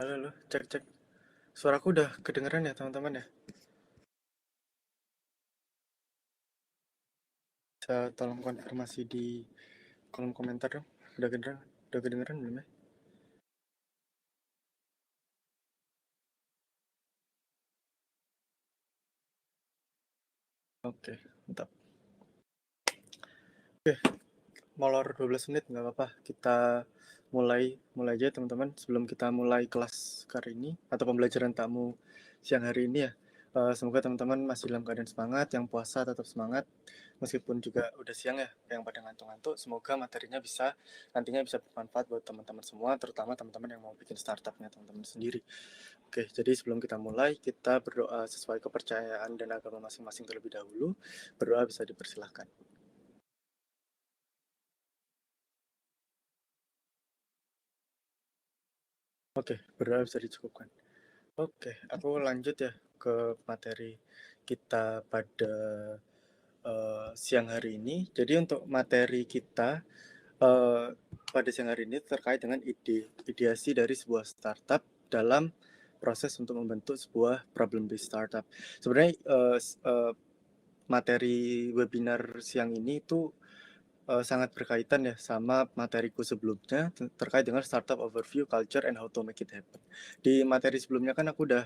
Halo, cek cek. Suaraku udah kedengeran ya teman-teman ya? Bisa tolong konfirmasi di kolom komentar dong. Udah kedengeran? Udah kedengeran belum ya? Oke, mantap. Oke, molor 12 menit nggak apa-apa. Kita mulai aja teman-teman. Sebelum kita mulai kelas kali ini atau pembelajaran tamu siang hari ini ya. Semoga teman-teman masih dalam keadaan semangat, yang puasa tetap semangat, meskipun juga udah siang ya, yang pada ngantuk-ngantuk. Semoga materinya nantinya bisa bermanfaat buat teman-teman semua, terutama teman-teman yang mau bikin startupnya teman-teman sendiri. Oke, jadi sebelum kita mulai, kita berdoa sesuai kepercayaan dan agama masing-masing terlebih dahulu. Berdoa bisa dipersilahkan. Oke, berdoa bisa dicukupkan. Oke, aku lanjut ya ke materi kita pada siang hari ini. Jadi untuk materi kita uh, pada siang hari ini terkait dengan ideasi dari sebuah startup dalam proses untuk membentuk sebuah problem based startup. Sebenarnya materi webinar siang ini itu sangat berkaitan ya sama materiku sebelumnya terkait dengan startup overview, culture, and how to make it happen. Di materi sebelumnya kan aku udah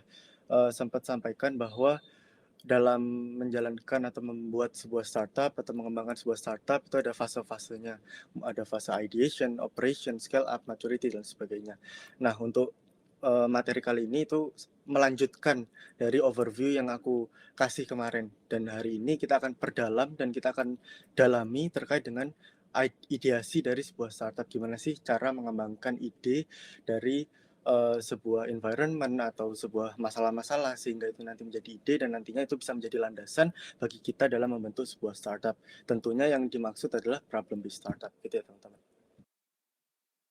sempat sampaikan bahwa dalam menjalankan atau membuat sebuah startup atau mengembangkan sebuah startup itu ada fase-fasenya. Ada fase ideation, operation, scale up, maturity, dan sebagainya. Nah, untuk materi kali ini itu melanjutkan dari overview yang aku kasih kemarin. Dan hari ini kita akan perdalam dan kita akan dalami terkait dengan ideasi dari sebuah startup. Gimana sih cara mengembangkan ide dari sebuah environment atau sebuah masalah-masalah sehingga itu nanti menjadi ide dan nantinya itu bisa menjadi landasan bagi kita dalam membentuk sebuah startup. Tentunya yang dimaksud adalah problem based startup gitu ya teman-teman.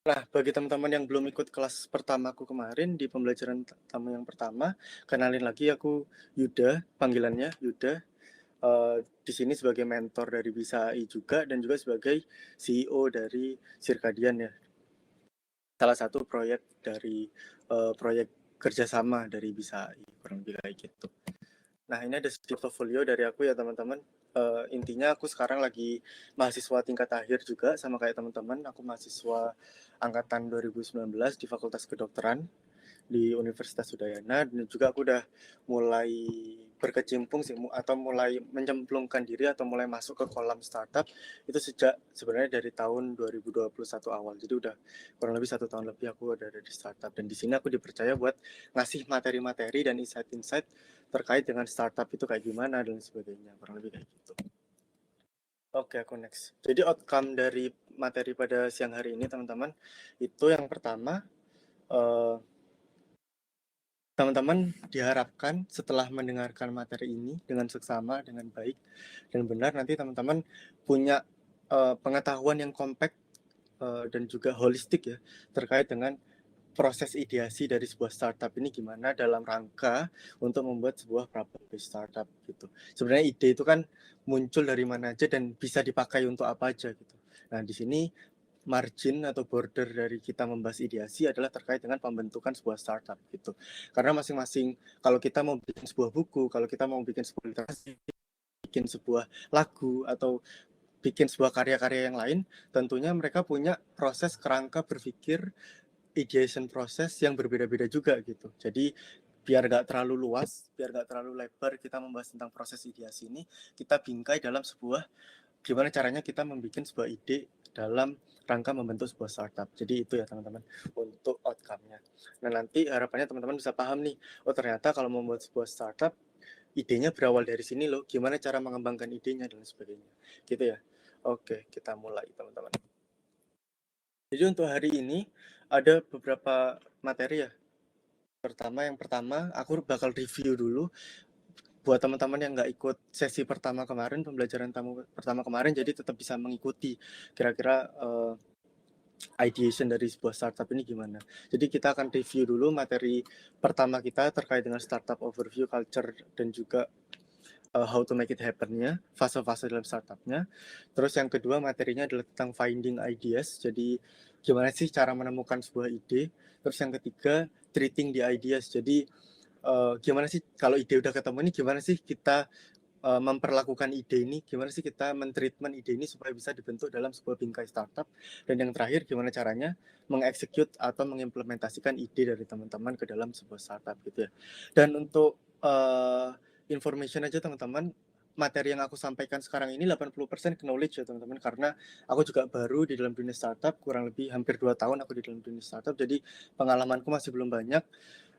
Nah, bagi teman-teman yang belum ikut kelas pertamaku kemarin di pembelajaran tamu yang pertama, kenalin lagi aku Yuda, panggilannya Yuda. Di sini sebagai mentor dari Bisa AI juga dan juga sebagai CEO dari Circadian ya. Salah satu proyek dari proyek kerjasama dari Bisa AI, kurang lebih kayak gitu. Nah, ini ada sedikit portfolio dari aku ya teman-teman. Intinya aku sekarang lagi mahasiswa tingkat akhir juga sama kayak teman-teman. Aku mahasiswa angkatan 2019 di Fakultas Kedokteran di Universitas Udayana, dan juga aku udah mulai berkecimpung sih atau mulai mencemplungkan diri atau mulai masuk ke kolam startup itu sejak sebenarnya dari tahun 2021 awal. Jadi udah kurang lebih 1 tahun lebih aku ada di startup, dan di sini aku dipercaya buat ngasih materi-materi dan insight-insight terkait dengan startup itu kayak gimana dan sebagainya, kurang lebih kayak gitu. Oke, aku next. Jadi outcome dari materi pada siang hari ini teman-teman, itu yang pertama, eh, teman-teman diharapkan setelah mendengarkan materi ini dengan seksama, dengan baik dan benar, nanti teman-teman punya pengetahuan yang kompak dan juga holistik ya terkait dengan proses ideasi dari sebuah startup ini gimana dalam rangka untuk membuat sebuah problem based startup gitu. Sebenarnya ide itu kan muncul dari mana aja dan bisa dipakai untuk apa aja gitu. Nah, di sini margin atau border dari kita membahas ideasi adalah terkait dengan pembentukan sebuah startup gitu. Karena masing-masing, kalau kita mau bikin sebuah buku, kalau kita mau bikin sebuah literasi, bikin sebuah lagu atau bikin sebuah karya-karya yang lain, tentunya mereka punya proses kerangka berpikir ideation proses yang berbeda-beda juga gitu. Jadi biar gak terlalu luas, biar gak terlalu lebar kita membahas tentang proses ideasi ini, kita bingkai dalam sebuah gimana caranya kita membuat sebuah ide dalam rangka membentuk sebuah startup. Jadi itu ya teman-teman untuk outcome-nya. Nah, nanti harapannya teman-teman bisa paham nih, oh ternyata kalau membuat sebuah startup idenya berawal dari sini loh, gimana cara mengembangkan idenya dan sebagainya. Gitu ya. Oke, kita mulai teman-teman. Jadi untuk hari ini ada beberapa materi ya. Yang pertama aku bakal review dulu buat teman-teman yang nggak ikut sesi pertama kemarin, pembelajaran tamu pertama kemarin, jadi tetap bisa mengikuti kira-kira ideation dari sebuah startup ini gimana. Jadi kita akan review dulu materi pertama kita terkait dengan startup overview, culture, dan juga how to make it happen-nya, fase-fase dalam startupnya. Terus yang kedua materinya adalah tentang finding ideas. Jadi gimana sih cara menemukan sebuah ide. Terus yang ketiga, treating the ideas. Jadi gimana sih kalau ide udah ketemu ini, gimana sih kita memperlakukan ide ini, gimana sih kita mentreatment ide ini supaya bisa dibentuk dalam sebuah bingkai startup. Dan yang terakhir, gimana caranya mengeksekut atau mengimplementasikan ide dari teman-teman ke dalam sebuah startup gitu ya. Dan untuk information aja teman-teman, materi yang aku sampaikan sekarang ini 80% knowledge ya teman-teman, karena aku juga baru di dalam dunia startup, kurang lebih hampir 2 tahun aku di dalam dunia startup, jadi pengalamanku masih belum banyak.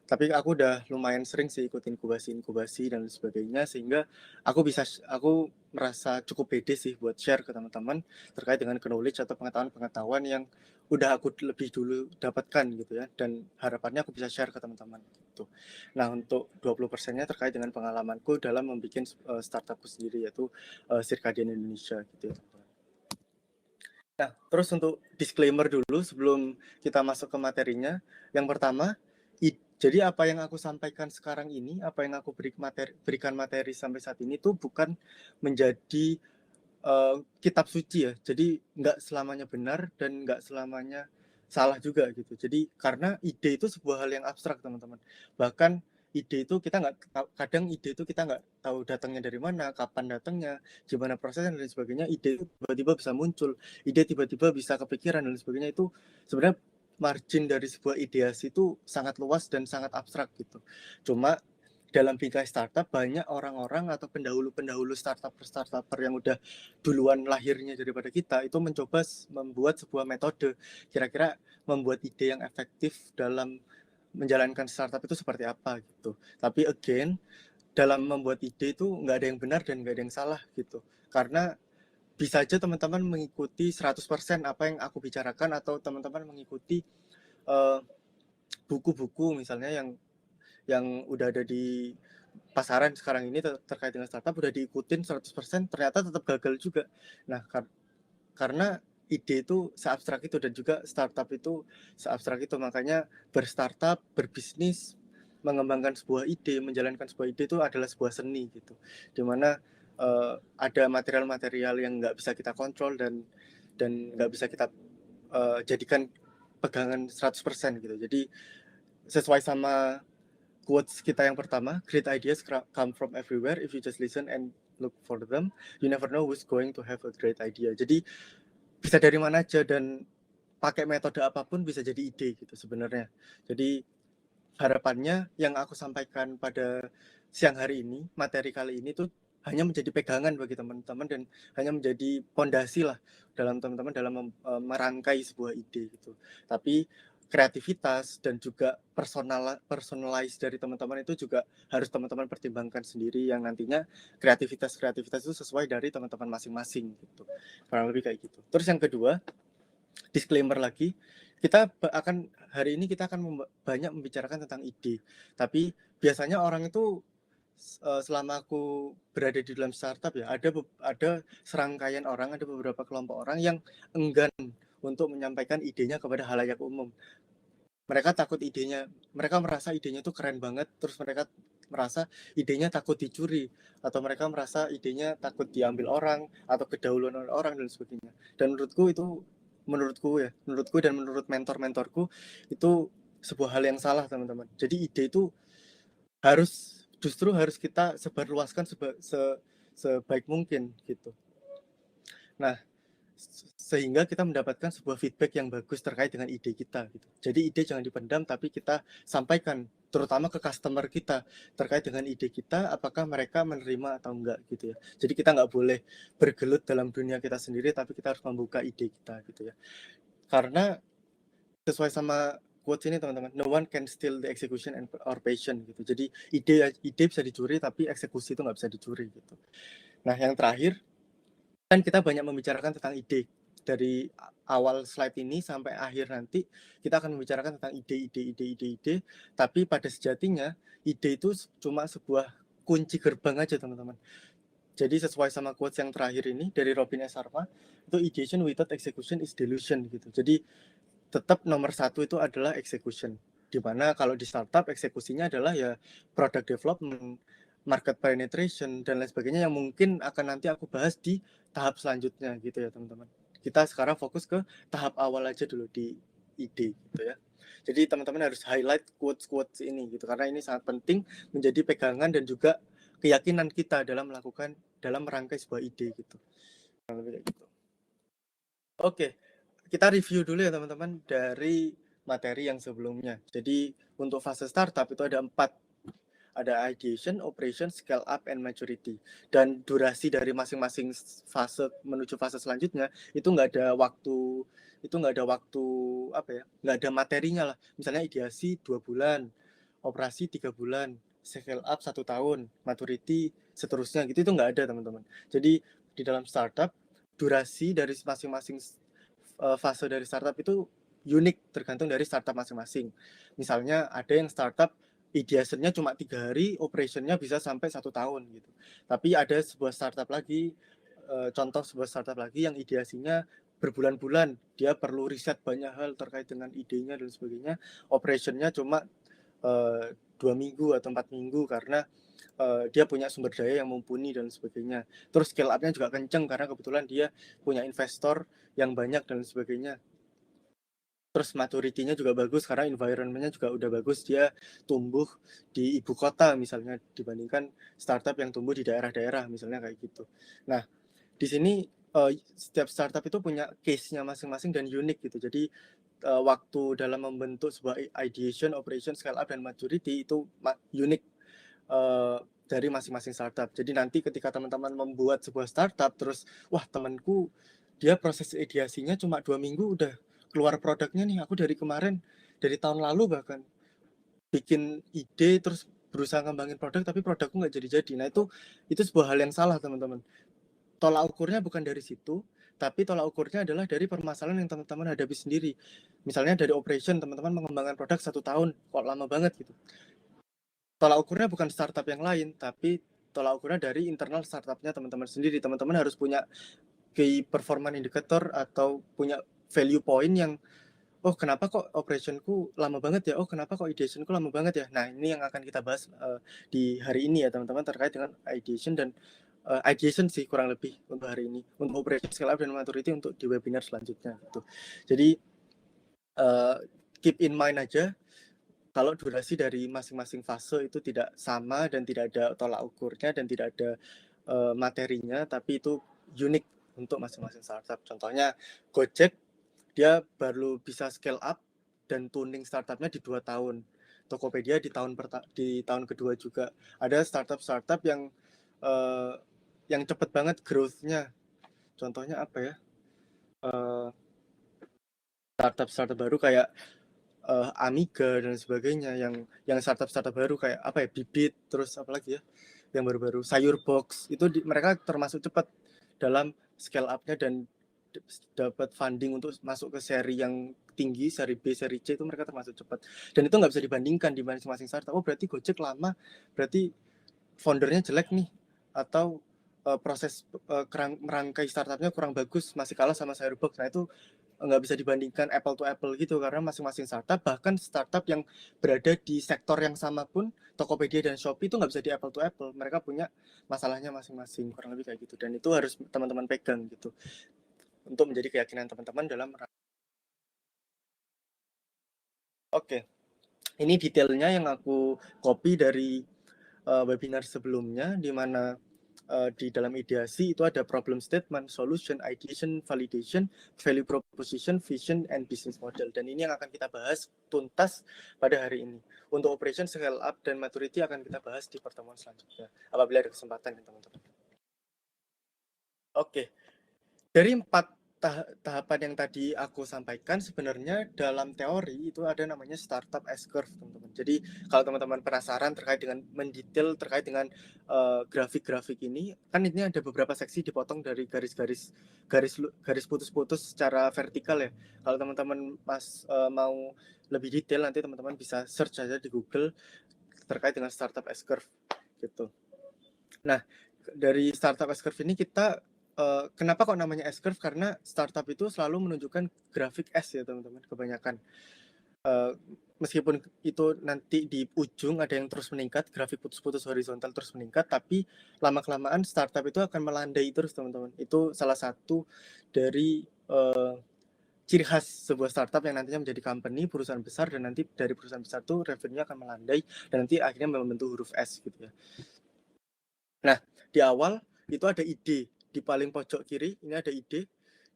Tapi aku udah lumayan sering sih ikut inkubasi dan sebagainya, sehingga aku merasa cukup pede sih buat share ke teman-teman terkait dengan knowledge atau pengetahuan-pengetahuan yang udah aku lebih dulu dapatkan gitu ya, dan harapannya aku bisa share ke teman-teman gitu. Nah, untuk 20%-nya terkait dengan pengalamanku dalam membuat startupku sendiri, yaitu Circadian Indonesia gitu ya. Nah, terus untuk disclaimer dulu sebelum kita masuk ke materinya. Yang pertama, jadi apa yang aku sampaikan sekarang ini, apa yang aku berikan materi sampai saat ini tuh bukan menjadi kitab suci ya. Jadi nggak selamanya benar dan nggak selamanya salah juga gitu. Jadi karena ide itu sebuah hal yang abstrak teman-teman. Bahkan ide itu kadang ide itu kita nggak tahu datangnya dari mana, kapan datangnya, gimana prosesnya dan sebagainya. Ide itu tiba-tiba bisa muncul, ide tiba-tiba bisa kepikiran dan sebagainya. Itu sebenarnya margin dari sebuah ideasi itu sangat luas dan sangat abstrak gitu. Cuma dalam bingkai startup banyak orang-orang atau pendahulu-pendahulu startup yang udah duluan lahirnya daripada kita itu mencoba membuat sebuah metode kira-kira membuat ide yang efektif dalam menjalankan startup itu seperti apa gitu. Tapi again, dalam membuat ide itu nggak ada yang benar dan nggak ada yang salah gitu. Karena bisa aja teman-teman mengikuti 100% apa yang aku bicarakan, atau teman-teman mengikuti eh, buku-buku misalnya yang udah ada di pasaran sekarang ini terkait dengan startup, udah diikutin 100%, ternyata tetap gagal juga. Nah, karena ide itu seabstrak itu dan juga startup itu seabstrak itu, makanya berstartup, berbisnis, mengembangkan sebuah ide, menjalankan sebuah ide itu adalah sebuah seni gitu, dimana ada material-material yang nggak bisa kita kontrol dan nggak bisa kita jadikan pegangan 100% gitu. Jadi sesuai sama quotes kita yang pertama, great ideas come from everywhere. If you just listen and look for them, you never know who's going to have a great idea. Jadi bisa dari mana aja dan pakai metode apapun bisa jadi ide gitu sebenarnya. Jadi harapannya yang aku sampaikan pada siang hari ini, materi kali ini tuh hanya menjadi pegangan bagi teman-teman dan hanya menjadi pondasi lah dalam teman-teman dalam merangkai sebuah ide gitu. Tapi kreativitas dan juga personalize dari teman-teman itu juga harus teman-teman pertimbangkan sendiri, yang nantinya kreativitas itu sesuai dari teman-teman masing-masing gitu. Kurang lebih kayak gitu. Terus yang kedua, disclaimer lagi, hari ini kita akan banyak membicarakan tentang ide. Tapi biasanya orang itu selama aku berada di dalam startup ya, ada serangkaian orang, ada beberapa kelompok orang yang enggan untuk menyampaikan idenya kepada halayak umum. Mereka merasa idenya itu keren banget, terus mereka merasa idenya takut dicuri, atau mereka merasa idenya takut diambil orang atau kedahuluan oleh orang dan sebagainya. Dan menurutku dan menurut mentor-mentorku itu sebuah hal yang salah teman-teman. Jadi ide itu justru harus kita sebarluaskan sebaik mungkin gitu. Nah, sehingga kita mendapatkan sebuah feedback yang bagus terkait dengan ide kita gitu. Jadi ide jangan dipendam, tapi kita sampaikan terutama ke customer kita terkait dengan ide kita, apakah mereka menerima atau enggak gitu ya. Jadi kita nggak boleh bergelut dalam dunia kita sendiri, tapi kita harus membuka ide kita gitu ya. Karena sesuai sama quotes ini teman-teman, no one can steal the execution and or passion gitu. Jadi ide bisa dicuri, tapi eksekusi itu nggak bisa dicuri gitu. Nah, yang terakhir, kan kita banyak membicarakan tentang ide. Dari awal slide ini sampai akhir nanti kita akan membicarakan tentang ide, tapi pada sejatinya ide itu cuma sebuah kunci gerbang aja teman-teman. Jadi sesuai sama quotes yang terakhir ini dari Robin S. Sharma, itu ideation without execution is delusion gitu. Jadi tetap nomor satu itu adalah execution. Dimana kalau di startup eksekusinya adalah ya product development, market penetration dan lain sebagainya, yang mungkin akan nanti aku bahas di tahap selanjutnya gitu ya teman-teman. Kita sekarang fokus ke tahap awal aja dulu di ide gitu ya. Jadi teman-teman harus highlight quotes-quotes ini gitu karena ini sangat penting menjadi pegangan dan juga keyakinan kita dalam merangkai sebuah ide gitu. Gitu. Oke, kita review dulu ya teman-teman dari materi yang sebelumnya. Jadi untuk fase startup itu ada 4. Ada ideation, operation, scale up, and maturity. Dan durasi dari masing-masing fase menuju fase selanjutnya itu nggak ada waktu apa ya, nggak ada materinya lah. Misalnya ideasi 2 bulan, operasi 3 bulan, scale up 1 tahun, maturity seterusnya gitu, itu nggak ada teman-teman. Jadi di dalam startup durasi dari masing-masing fase dari startup itu unik tergantung dari startup masing-masing. Misalnya ada yang startup ideasinya cuma 3 hari, operationnya bisa sampai 1 tahun gitu. Tapi ada sebuah startup lagi, contoh sebuah startup lagi yang ideasinya berbulan-bulan, dia perlu riset banyak hal terkait dengan idenya dan sebagainya. Operationnya cuma 2 minggu atau 4 minggu karena dia punya sumber daya yang mumpuni dan sebagainya. Terus scale up-nya juga kenceng karena kebetulan dia punya investor yang banyak dan sebagainya. Terus maturity-nya juga bagus karena environment-nya juga udah bagus, dia tumbuh di ibu kota misalnya dibandingkan startup yang tumbuh di daerah-daerah misalnya kayak gitu. Nah, di sini setiap startup itu punya case-nya masing-masing dan unik gitu. Jadi waktu dalam membentuk sebuah ideation, operation, scale up dan maturity itu unik dari masing-masing startup. Jadi nanti ketika teman-teman membuat sebuah startup terus wah temanku dia proses ideasinya cuma 2 minggu udah keluar produknya nih, aku dari kemarin dari tahun lalu bahkan bikin ide terus berusaha ngembangin produk tapi produkku nggak jadi-jadi. Nah itu sebuah hal yang salah teman-teman. Tolak ukurnya bukan dari situ, tapi tolak ukurnya adalah dari permasalahan yang teman-teman hadapi sendiri. Misalnya dari operation teman-teman mengembangkan produk 1 tahun, kok lama banget gitu. Tolak ukurnya bukan startup yang lain, tapi tolak ukurnya dari internal startupnya teman-teman sendiri. Teman-teman harus punya key performance indicator atau punya value point yang oh kenapa kok operationku lama banget ya, oh kenapa kok ideationku lama banget ya. Nah ini yang akan kita bahas di hari ini ya teman-teman terkait dengan ideation dan ideation sih kurang lebih untuk hari ini, untuk operation scale up dan maturity untuk di webinar selanjutnya gitu. Jadi keep in mind aja kalau durasi dari masing-masing fase itu tidak sama dan tidak ada tolak ukurnya dan tidak ada materinya, tapi itu unik untuk masing-masing startup. Contohnya Gojek, dia baru bisa scale up dan tuning startupnya di 2 tahun. Tokopedia di tahun kedua juga. Ada startup yang cepet banget growth-nya. Contohnya apa ya? Startup baru kayak Amiga dan sebagainya yang startup baru kayak apa ya Bibit terus apa lagi ya yang baru-baru Sayurbox itu mereka termasuk cepat dalam scale up-nya dan dapat funding untuk masuk ke seri yang tinggi, seri B, seri C itu mereka termasuk cepat dan itu nggak bisa dibandingkan di masing-masing startup. Oh berarti Gojek lama, berarti foundernya jelek nih atau proses merangkai startupnya kurang bagus, masih kalah sama Sayurbox. Nah itu nggak bisa dibandingkan apple to apple gitu karena masing-masing startup bahkan startup yang berada di sektor yang sama pun Tokopedia dan Shopee itu nggak bisa di apple to apple, mereka punya masalahnya masing-masing kurang lebih kayak gitu dan itu harus teman-teman pegang gitu untuk menjadi keyakinan teman-teman dalam oke. Ini detailnya yang aku copy dari webinar sebelumnya di mana di dalam ideasi itu ada problem statement, solution, ideation, validation, value proposition, vision, and business model. Dan ini yang akan kita bahas tuntas pada hari ini. Untuk operation, scale up, dan maturity akan kita bahas di pertemuan selanjutnya. Apabila ada kesempatan ya teman-teman. Oke, dari 4 tahapan yang tadi aku sampaikan sebenarnya dalam teori itu ada namanya startup S-curve teman-teman. Jadi kalau teman-teman penasaran terkait dengan mendetail terkait dengan grafik-grafik ini, kan ini ada beberapa seksi dipotong dari garis putus-putus secara vertikal ya. Kalau teman-teman mau lebih detail nanti teman-teman bisa search aja di Google terkait dengan startup S-curve gitu. Nah, dari startup S-curve ini kita kenapa kok namanya S-curve? Karena startup itu selalu menunjukkan grafik S ya teman-teman, kebanyakan. Meskipun itu nanti di ujung ada yang terus meningkat, grafik putus-putus horizontal terus meningkat, tapi lama-kelamaan startup itu akan melandai terus teman-teman. Itu salah satu dari ciri khas sebuah startup yang nantinya menjadi company, perusahaan besar, dan nanti dari perusahaan besar itu revenue akan melandai dan nanti akhirnya membentuk huruf S gitu ya. Nah, di awal itu ada ide di paling pojok kiri, ini ada ide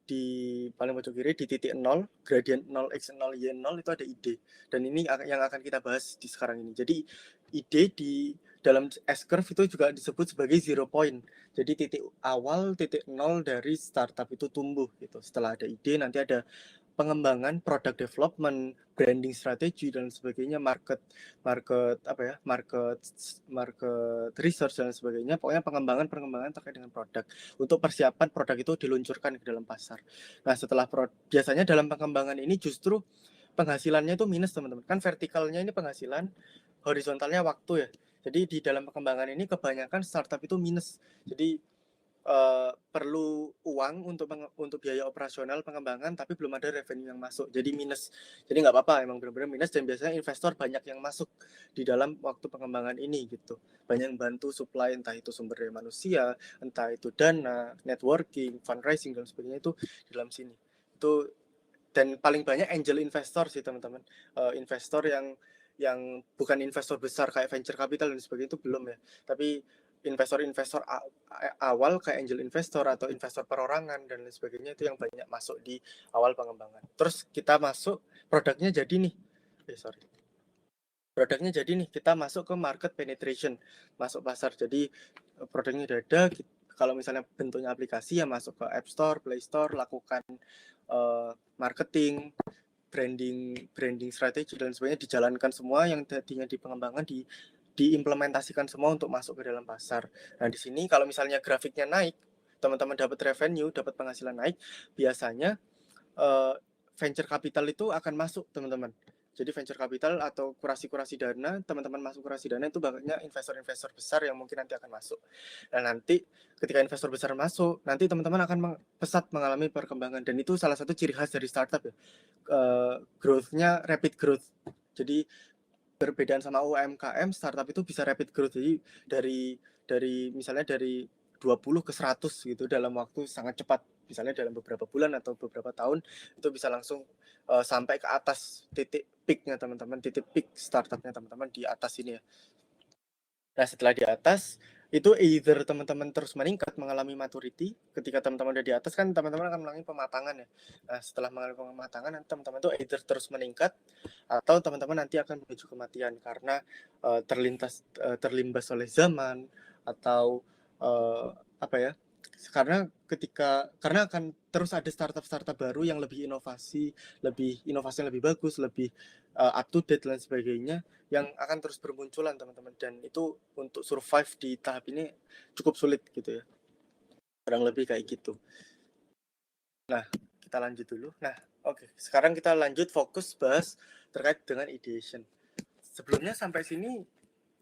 di paling pojok kiri di titik 0, gradient 0x0 y0 itu ada ide. Dan ini yang akan kita bahas di sekarang ini. Jadi ide di dalam S-curve itu juga disebut sebagai zero point. Jadi titik awal, titik 0 dari startup itu tumbuh gitu. Setelah ada ide nanti ada pengembangan, product development, branding strategi dan sebagainya, market research dan sebagainya. Pokoknya pengembangan terkait dengan produk untuk persiapan produk itu diluncurkan ke dalam pasar. Nah, setelah biasanya dalam pengembangan ini justru penghasilannya itu minus, teman-teman. Kan vertikalnya ini penghasilan, horizontalnya waktu ya. Jadi di dalam pengembangan ini kebanyakan startup itu minus. Jadi perlu uang untuk biaya operasional pengembangan tapi belum ada revenue yang masuk, jadi minus. Jadi nggak apa-apa, emang benar-benar minus, dan biasanya investor banyak yang masuk di dalam waktu pengembangan ini gitu, banyak yang bantu supply, entah itu sumber daya manusia, entah itu dana, networking, fundraising dan sebagainya, itu di dalam sini itu. Dan paling banyak angel investor sih, teman-teman. Investor yang bukan investor besar kayak venture capital dan sebagainya, itu belum ya, tapi investor-investor awal kayak angel investor atau investor perorangan dan lain sebagainya, itu yang banyak masuk di awal pengembangan. Terus kita masuk, produknya jadi nih, produknya jadi nih, kita masuk ke market penetration, masuk pasar. Jadi produknya udah ada, kalau misalnya bentuknya aplikasi ya masuk ke App Store, Play Store, lakukan marketing, branding strategi dan sebagainya, dijalankan semua yang tadinya di pengembangan, diimplementasikan semua untuk masuk ke dalam pasar. Nah, di sini kalau misalnya grafiknya naik, teman-teman dapat revenue, dapat penghasilan naik, biasanya venture capital itu akan masuk, teman-teman. Jadi venture capital atau kurasi dana, teman-teman masuk kurasi dana itu banyak investor-investor besar yang mungkin nanti akan masuk. Dan nanti ketika investor besar masuk, nanti teman-teman akan pesat mengalami perkembangan, dan itu salah satu ciri khas dari startup ya. Growth-nya rapid growth. Jadi perbedaan sama UMKM, startup itu bisa rapid growth. Jadi dari misalnya dari 20 ke 100 gitu dalam waktu sangat cepat. Misalnya dalam beberapa bulan atau beberapa tahun itu bisa langsung sampai ke atas titik peak-nya, teman-teman. Titik peak startupnya teman-teman di atas ini ya. Nah, setelah di atas itu either teman-teman terus meningkat, mengalami maturity. Ketika teman-teman udah di atas kan teman-teman akan mengalami pematangan ya. Nah, setelah mengalami pematangan, teman-teman itu either terus meningkat atau teman-teman nanti akan menuju kematian karena terlimbas oleh zaman atau apa ya? Karena akan terus ada startup baru yang lebih inovasinya lebih bagus, lebih up to date dan sebagainya, yang akan terus bermunculan, teman-teman. Dan itu untuk survive di tahap ini cukup sulit gitu ya, kurang lebih kayak gitu. Nah, kita lanjut dulu. Nah, oke. Sekarang kita lanjut fokus bahas terkait dengan ideation. Sebelumnya sampai sini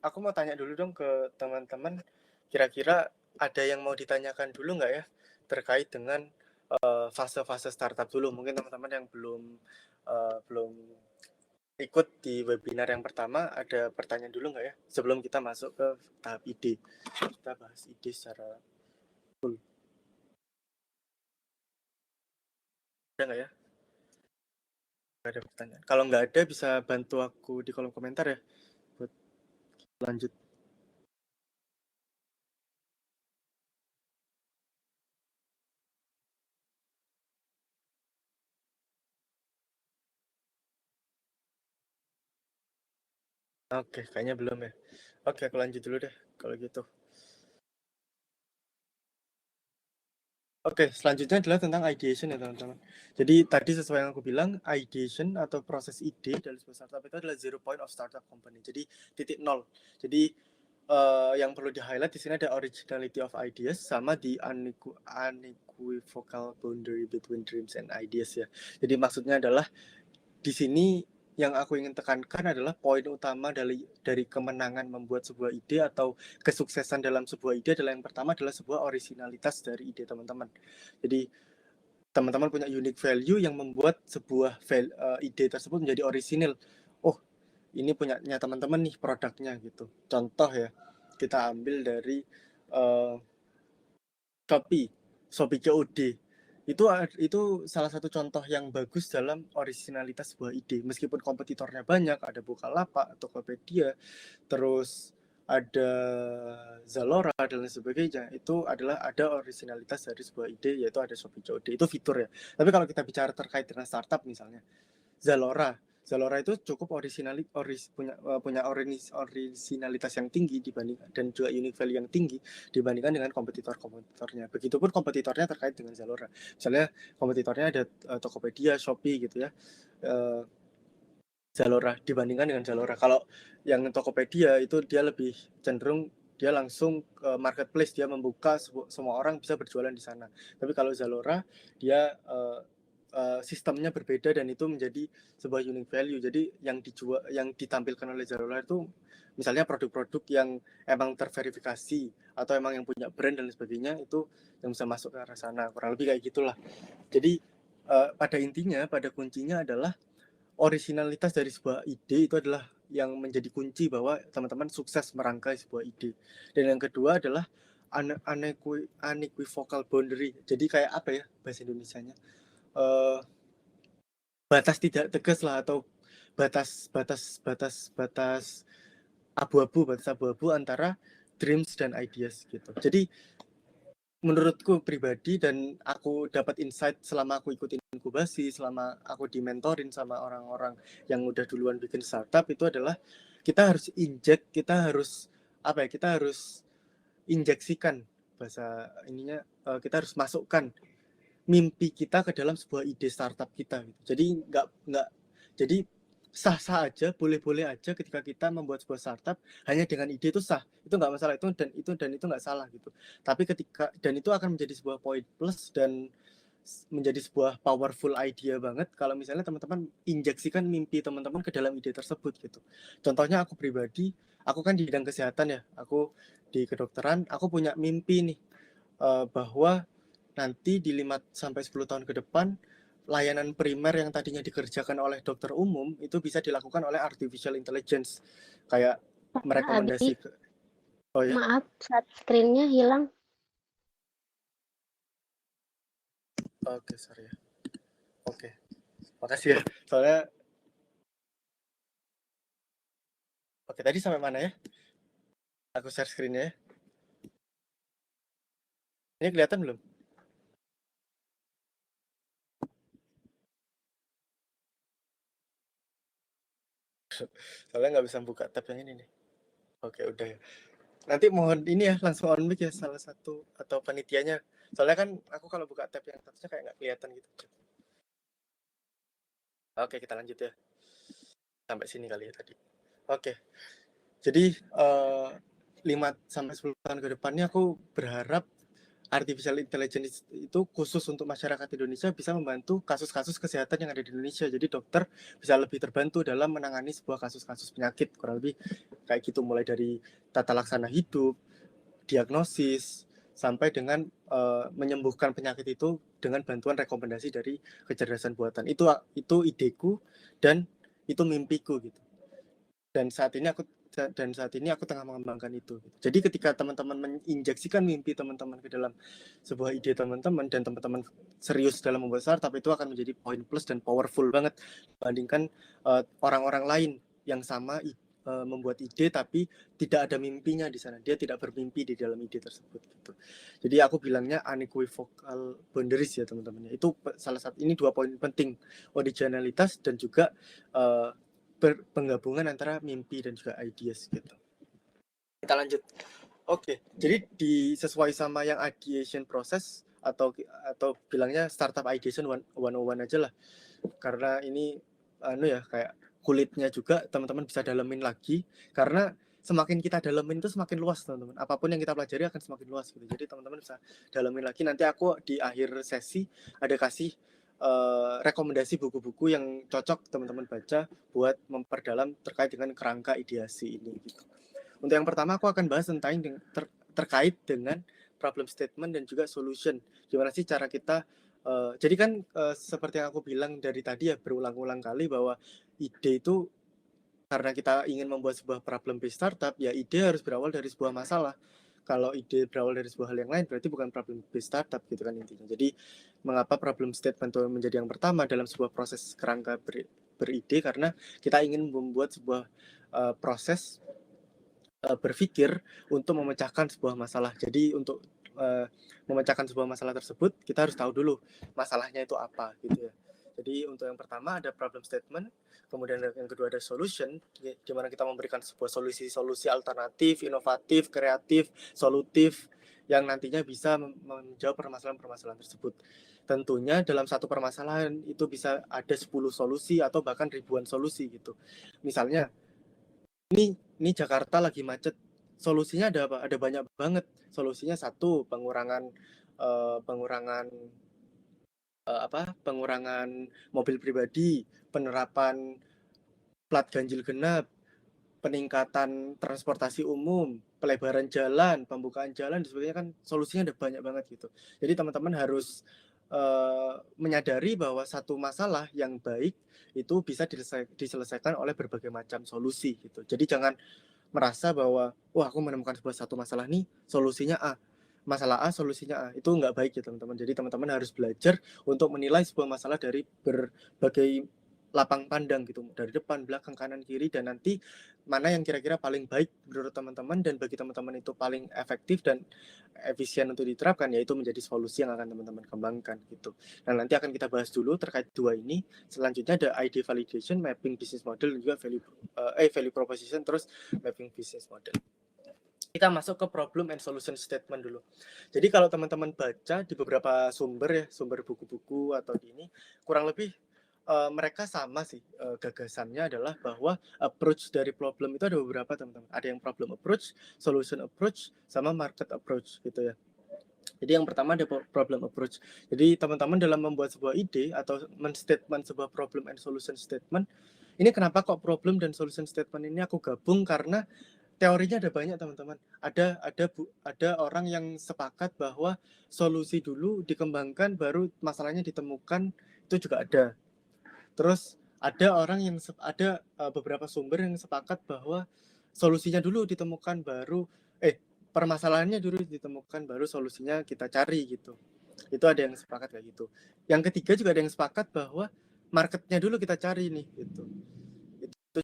aku mau tanya dulu dong ke teman-teman, kira-kira ada yang mau ditanyakan dulu nggak ya terkait dengan fase-fase startup dulu. Mungkin teman-teman yang belum ikut di webinar yang pertama, ada pertanyaan dulu nggak ya sebelum kita masuk ke tahap ide. Kita bahas ide secara full. Ada nggak ya? Nggak ada pertanyaan. Kalau nggak ada, bisa bantu aku di kolom komentar ya buat lanjut. Oke, kayaknya belum ya. Oke, aku lanjut dulu deh kalau gitu. Oke, selanjutnya adalah tentang ideation ya, teman-teman. Jadi tadi sesuai yang aku bilang, ideation atau proses ide dalam sebuah startup itu adalah zero point of startup company. Jadi titik nol. Jadi yang perlu di-highlight di sini ada originality of ideas sama di unequivocal boundary between dreams and ideas ya. Jadi maksudnya adalah di sini yang aku ingin tekankan adalah poin utama dari kemenangan membuat sebuah ide atau kesuksesan dalam sebuah ide adalah, yang pertama adalah sebuah originalitas dari ide teman-teman. Jadi teman-teman punya unique value yang membuat sebuah ide tersebut menjadi original. Oh, ini punyanya teman-teman nih produknya gitu. Contoh ya, kita ambil dari Shopee COD. Itu salah satu contoh yang bagus dalam orisinalitas sebuah ide. Meskipun kompetitornya banyak, ada Bukalapak, Tokopedia, terus ada Zalora dan lain sebagainya, itu adalah ada orisinalitas dari sebuah ide, yaitu ada Shopee COD. Itu fitur ya. Tapi kalau kita bicara terkait dengan startup misalnya, Zalora. Zalora itu cukup punya orisinalitas yang tinggi dibanding dan juga unique value yang tinggi dibandingkan dengan kompetitornya. Begitupun kompetitornya terkait dengan Zalora. Misalnya kompetitornya ada Tokopedia, Shopee gitu ya. Zalora dibandingkan dengan Zalora. Kalau yang Tokopedia itu dia lebih cenderung dia langsung ke marketplace, dia membuka semua orang bisa berjualan di sana. Tapi kalau Zalora dia sistemnya berbeda dan itu menjadi sebuah unique value. Jadi yang ditampilkan oleh Zalora itu misalnya produk-produk yang emang terverifikasi atau emang yang punya brand dan sebagainya, itu yang bisa masuk ke arah sana. Kurang lebih kayak gitulah. Jadi pada intinya, pada kuncinya adalah originalitas dari sebuah ide itu adalah yang menjadi kunci bahwa teman-teman sukses merangkai sebuah ide. Dan yang kedua adalah unequivocal boundary. Jadi kayak apa ya bahasa Indonesianya? Batas tidak tegas lah, atau batas abu-abu antara dreams dan ideas gitu. Jadi menurutku pribadi, dan aku dapat insight selama aku ikutin inkubasi, selama aku dimentorin sama orang-orang yang udah duluan bikin startup, itu adalah kita harus kita harus injeksikan bahasa ininya, kita harus masukkan mimpi kita ke dalam sebuah ide startup kita gitu. Jadi jadi sah-sah aja, boleh-boleh aja ketika kita membuat sebuah startup hanya dengan ide, itu sah, itu nggak masalah, itu nggak salah gitu. Tapi dan itu akan menjadi sebuah poin plus dan menjadi sebuah powerful idea banget kalau misalnya teman-teman injeksikan mimpi teman-teman ke dalam ide tersebut gitu. Contohnya aku pribadi, aku kan di bidang kesehatan ya, aku di kedokteran, aku punya mimpi nih, bahwa nanti di 5-10 tahun ke depan layanan primer yang tadinya dikerjakan oleh dokter umum itu bisa dilakukan oleh artificial intelligence, kayak merekomendasi ke... Oh ya, maaf, saat screen-nya hilang. Oke, sorry ya. Oke, makasih ya, soalnya oke, tadi sampai mana ya? Aku share screen-nya ya. Ini kelihatan belum? Soalnya nggak bisa buka tab yang ini nih. Oke, udah ya. Nanti mohon ini ya, langsung on mic ya salah satu atau panitianya. Soalnya kan aku kalau buka tab yang satunya kayak nggak kelihatan gitu. Oke, kita lanjut ya. Sampai sini kali ya tadi. Oke. Jadi 5-10 tahun ke depannya aku berharap artificial intelligence itu khusus untuk masyarakat Indonesia bisa membantu kasus-kasus kesehatan yang ada di Indonesia. Jadi dokter bisa lebih terbantu dalam menangani sebuah kasus-kasus penyakit, kurang lebih kayak gitu, mulai dari tata laksana hidup, diagnosis, sampai dengan menyembuhkan penyakit itu dengan bantuan rekomendasi dari kecerdasan buatan. Itu ideku dan itu mimpiku gitu. Dan saat ini aku tengah mengembangkan itu. Jadi ketika teman-teman menginjeksikan mimpi teman-teman ke dalam sebuah ide teman-teman, dan teman-teman serius dalam membuat startup, itu akan menjadi poin plus dan powerful banget dibandingkan orang-orang lain yang sama membuat ide tapi tidak ada mimpinya di sana. Dia tidak bermimpi di dalam ide tersebut gitu. Jadi aku bilangnya unequivocal boundaries ya teman-teman. Itu salah satu, ini 2 poin penting, originalitas dan juga penggabungan antara mimpi dan juga ideas gitu. Kita lanjut. Oke, jadi sesuai sama yang ideation process atau bilangnya startup ideation 101 aja lah. Karena ini kayak kulitnya juga teman-teman bisa dalemin lagi, karena semakin kita dalemin itu semakin luas teman-teman. Apapun yang kita pelajari akan semakin luas gitu. Jadi teman-teman bisa dalemin lagi. Nanti aku di akhir sesi ada kasih rekomendasi buku-buku yang cocok teman-teman baca buat memperdalam terkait dengan kerangka ideasi ini gitu. Untuk yang pertama aku akan bahas tentang terkait dengan problem statement dan juga solution. Gimana sih cara kita jadi kan seperti yang aku bilang dari tadi ya, berulang-ulang kali, bahwa ide itu, karena kita ingin membuat sebuah problem based startup, ya ide harus berawal dari sebuah masalah. Kalau ide berawal dari sebuah hal yang lain berarti bukan problem based startup gitu kan intinya. Jadi mengapa problem statement itu menjadi yang pertama dalam sebuah proses kerangka beride, karena kita ingin membuat sebuah proses berpikir untuk memecahkan sebuah masalah. Jadi untuk memecahkan sebuah masalah tersebut kita harus tahu dulu masalahnya itu apa gitu ya. Jadi untuk yang pertama ada problem statement, kemudian yang kedua ada solution, di mana kita memberikan sebuah solusi-solusi alternatif, inovatif, kreatif, solutif yang nantinya bisa menjawab permasalahan-permasalahan tersebut. Tentunya dalam satu permasalahan itu bisa ada 10 solusi atau bahkan ribuan solusi gitu. Misalnya ini Jakarta lagi macet, solusinya ada apa? Ada banyak banget. Solusinya satu, pengurangan mobil pribadi, penerapan plat ganjil genap, peningkatan transportasi umum, pelebaran jalan, pembukaan jalan, dan sebagainya, kan solusinya ada banyak banget gitu. Jadi teman-teman harus menyadari bahwa satu masalah yang baik itu bisa diselesaikan oleh berbagai macam solusi gitu. Jadi jangan merasa bahwa wah aku menemukan satu masalah nih solusinya A, masalah A solusinya A, itu nggak baik ya teman-teman. Jadi teman-teman harus belajar untuk menilai sebuah masalah dari berbagai lapang pandang gitu, dari depan, belakang, kanan, kiri, dan nanti mana yang kira-kira paling baik menurut teman-teman dan bagi teman-teman itu paling efektif dan efisien untuk diterapkan, yaitu menjadi solusi yang akan teman-teman kembangkan gitu. Nah nanti akan kita bahas dulu terkait dua ini. Selanjutnya ada ID validation, mapping business model, dan juga value proposition, terus mapping business model. Kita masuk ke problem and solution statement dulu. Jadi kalau teman-teman baca di beberapa sumber ya, sumber buku-buku atau di ini, kurang lebih mereka sama sih, gagasannya adalah bahwa approach dari problem itu ada beberapa teman-teman. Ada yang problem approach, solution approach, sama market approach gitu ya. Jadi yang pertama ada problem approach. Jadi teman-teman dalam membuat sebuah ide atau men-statement sebuah problem and solution statement, ini kenapa kok problem dan solution statement ini aku gabung, karena teorinya ada banyak teman-teman. Ada orang yang sepakat bahwa solusi dulu dikembangkan baru masalahnya ditemukan, itu juga ada. Terus ada beberapa sumber yang sepakat bahwa solusinya dulu ditemukan baru permasalahannya dulu ditemukan baru solusinya kita cari gitu. Itu ada yang sepakat kayak gitu. Yang ketiga juga ada yang sepakat bahwa marketnya dulu kita cari nih gitu. Itu,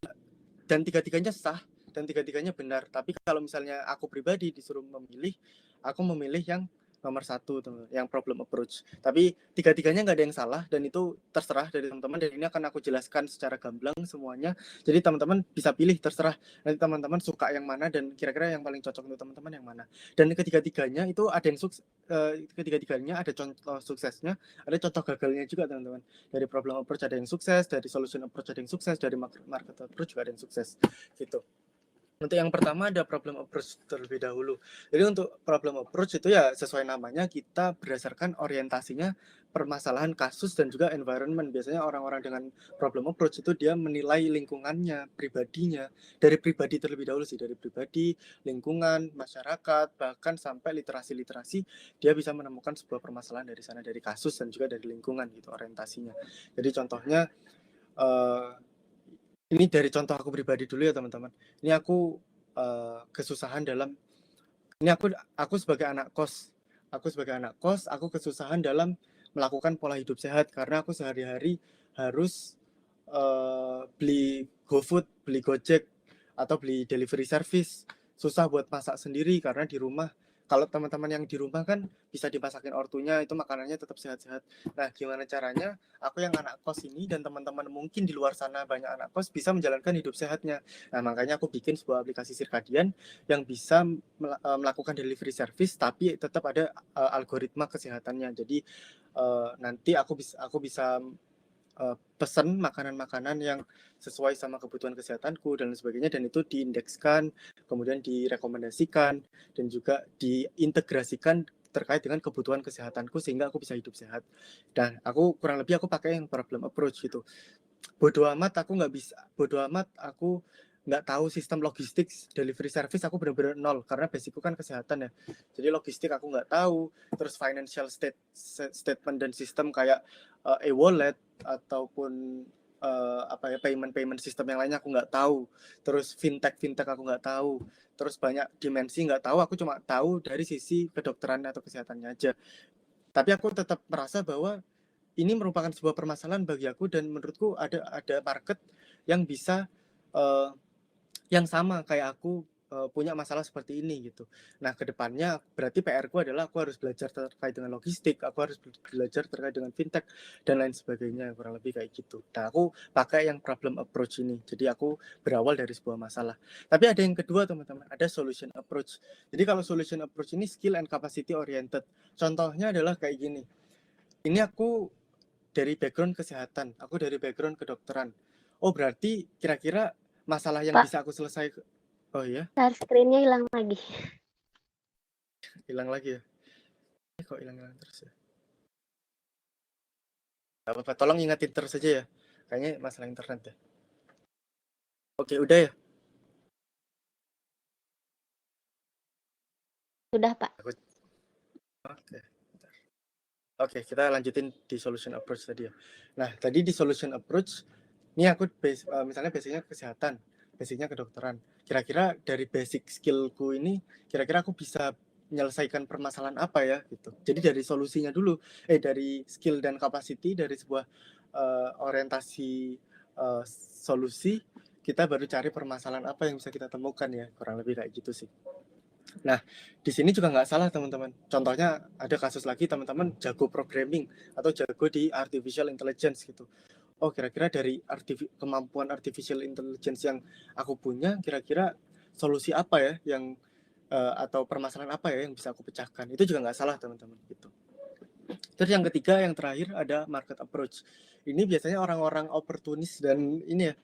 dan tiga-tiganya sah dan tiga-tiganya benar. Tapi kalau misalnya aku pribadi disuruh memilih, aku memilih yang nomor satu, yang problem approach. Tapi tiga-tiganya nggak ada yang salah dan itu terserah dari teman-teman, dan ini akan aku jelaskan secara gamblang semuanya. Jadi teman-teman bisa pilih, terserah nanti teman-teman suka yang mana dan kira-kira yang paling cocok untuk teman-teman yang mana. Dan ketiga-tiganya itu ada yang ketiga-tiganya ada contoh suksesnya, ada contoh gagalnya juga teman-teman. Dari problem approach ada yang sukses, dari solution approach ada yang sukses, dari market approach juga ada yang sukses gitu. Untuk yang pertama ada problem approach terlebih dahulu. Jadi untuk problem approach itu ya sesuai namanya, kita berdasarkan orientasinya permasalahan kasus dan juga environment. Biasanya orang-orang dengan problem approach itu dia menilai lingkungannya, pribadinya, dari pribadi terlebih dahulu sih, dari pribadi, lingkungan, masyarakat, bahkan sampai literasi-literasi, dia bisa menemukan sebuah permasalahan dari sana, dari kasus dan juga dari lingkungan gitu orientasinya. Jadi contohnya ini dari contoh aku pribadi dulu ya teman-teman. Ini aku kesusahan dalam, ini aku sebagai anak kos. Aku kesusahan dalam melakukan pola hidup sehat karena aku sehari-hari harus beli GoFood, beli Gojek, atau beli delivery service. Susah buat masak sendiri karena di rumah, kalau teman-teman yang di rumah kan bisa dimasakin ortunya, itu makanannya tetap sehat-sehat. Nah, gimana caranya aku yang anak kos ini dan teman-teman mungkin di luar sana banyak anak kos bisa menjalankan hidup sehatnya. Nah, makanya aku bikin sebuah aplikasi Circadian yang bisa melakukan delivery service tapi tetap ada algoritma kesehatannya. Jadi nanti aku bisa pesan makanan-makanan yang sesuai sama kebutuhan kesehatanku dan sebagainya, dan itu diindekskan, kemudian direkomendasikan dan juga diintegrasikan terkait dengan kebutuhan kesehatanku sehingga aku bisa hidup sehat. Dan aku kurang lebih aku pakai yang problem approach gitu. Bodoh amat aku nggak tahu sistem logistik delivery service, aku benar-benar nol karena basicku kan kesehatan ya. Jadi logistik aku nggak tahu, terus financial statement dan sistem kayak e-wallet ataupun payment system yang lainnya aku nggak tahu, terus fintech aku nggak tahu, terus banyak dimensi nggak tahu, aku cuma tahu dari sisi kedokteran atau kesehatannya aja. Tapi aku tetap merasa bahwa ini merupakan sebuah permasalahan bagi aku, dan menurutku ada market yang bisa yang sama kayak aku punya masalah seperti ini gitu. Nah, kedepannya berarti PR-ku adalah aku harus belajar terkait dengan logistik, aku harus belajar terkait dengan fintech dan lain sebagainya, kurang lebih kayak gitu. Nah, aku pakai yang problem approach ini. Jadi aku berawal dari sebuah masalah. Tapi ada yang kedua, teman-teman, ada solution approach. Jadi kalau solution approach ini skill and capacity oriented. Contohnya adalah kayak gini. Ini aku dari background kesehatan, aku dari background kedokteran. Oh, berarti kira-kira masalah yang Pak, bisa aku selesaikan. Oh iya, share screen-nya hilang lagi. hilang lagi ya. Kok hilang terus ya? Gak apa-apa, tolong ingatin terus aja ya. Kayaknya masalah internet ya. Oke, udah ya. Sudah, Pak. Oke. Oke, kita lanjutin di solution approach tadi ya. Nah, tadi di solution approach, ini aku misalnya basicnya kesehatan, basicnya kedokteran. Kira-kira dari basic skillku ini, kira-kira aku bisa menyelesaikan permasalahan apa ya gitu. Jadi dari solusinya dulu, dari skill dan capacity, dari sebuah orientasi solusi, kita baru cari permasalahan apa yang bisa kita temukan ya, kurang lebih kayak gitu sih. Nah, di sini juga nggak salah teman-teman. Contohnya ada kasus lagi teman-teman jago programming atau jago di artificial intelligence gitu. Oh, kira-kira dari kemampuan artificial intelligence yang aku punya, kira-kira solusi apa ya yang atau permasalahan apa ya yang bisa aku pecahkan. Itu juga nggak salah teman-teman gitu. Terus yang ketiga, yang terakhir ada market approach. Ini biasanya orang-orang oportunis dan ini ya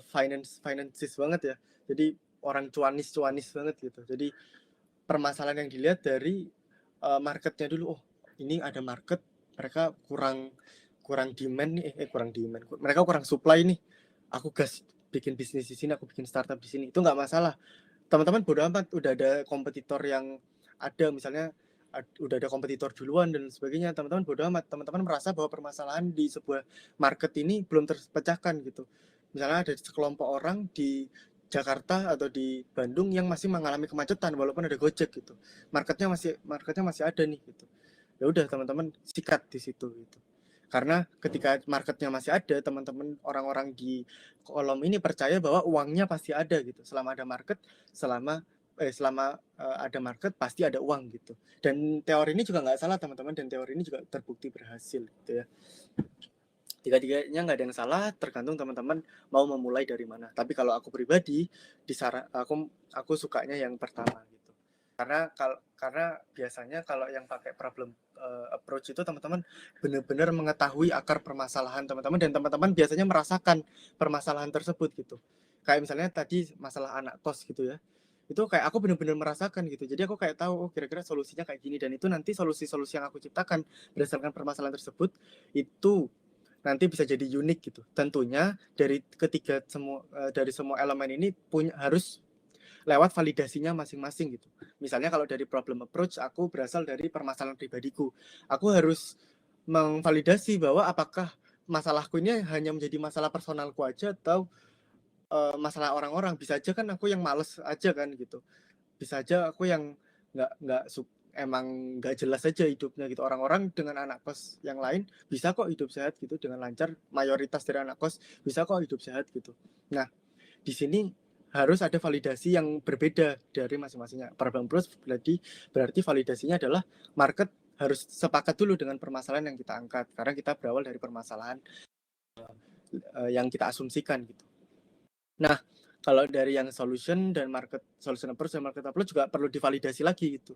finances banget ya. Jadi orang cuanis banget gitu. Jadi permasalahan yang dilihat dari marketnya dulu. Oh, ini ada market, mereka kurang demand nih, kurang demand. Mereka kurang supply nih. Aku gas bikin bisnis di sini, aku bikin startup di sini. Itu nggak masalah. Teman-teman bodo amat, udah ada kompetitor yang ada, misalnya udah ada kompetitor duluan dan sebagainya. Teman-teman bodo amat. Teman-teman merasa bahwa permasalahan di sebuah market ini belum terpecahkan gitu. Misalnya ada sekelompok orang di Jakarta atau di Bandung yang masih mengalami kemacetan walaupun ada Gojek gitu. Marketnya masih ada nih gitu. Ya udah teman-teman sikat di situ gitu. Karena ketika marketnya masih ada, teman-teman orang-orang di kolom ini percaya bahwa uangnya pasti ada gitu. Selama ada market, selama ada market pasti ada uang gitu. Dan teori ini juga nggak salah teman-teman, dan teori ini juga terbukti berhasil gitu ya. Tiga-tiganya nggak ada yang salah, tergantung teman-teman mau memulai dari mana. Tapi kalau aku pribadi, aku sukanya yang pertama gitu. Karena biasanya kalau yang pakai problem approach itu teman-teman benar-benar mengetahui akar permasalahan teman-teman, dan teman-teman biasanya merasakan permasalahan tersebut gitu. Kayak misalnya tadi masalah anak kos gitu ya. Itu kayak aku benar-benar merasakan gitu. Jadi aku kayak tahu, oh kira-kira solusinya kayak gini, dan itu nanti solusi-solusi yang aku ciptakan berdasarkan permasalahan tersebut itu nanti bisa jadi unik gitu. Tentunya dari semua elemen ini harus lewat validasinya masing-masing gitu. Misalnya kalau dari problem approach, aku berasal dari permasalahan pribadiku. Aku harus memvalidasi bahwa apakah masalahku ini hanya menjadi masalah personalku aja atau masalah orang-orang. Bisa aja kan aku yang males aja kan gitu. Bisa aja aku yang nggak emang nggak jelas aja hidupnya gitu. Orang-orang dengan anak kos yang lain bisa kok hidup sehat gitu dengan lancar. Mayoritas dari anak kos bisa kok hidup sehat gitu. Nah, di sini harus ada validasi yang berbeda dari masing-masingnya. Problem approach berarti validasinya adalah market harus sepakat dulu dengan permasalahan yang kita angkat, karena kita berawal dari permasalahan yang kita asumsikan gitu. Nah, kalau dari yang solution approach dan market approach juga perlu divalidasi lagi gitu.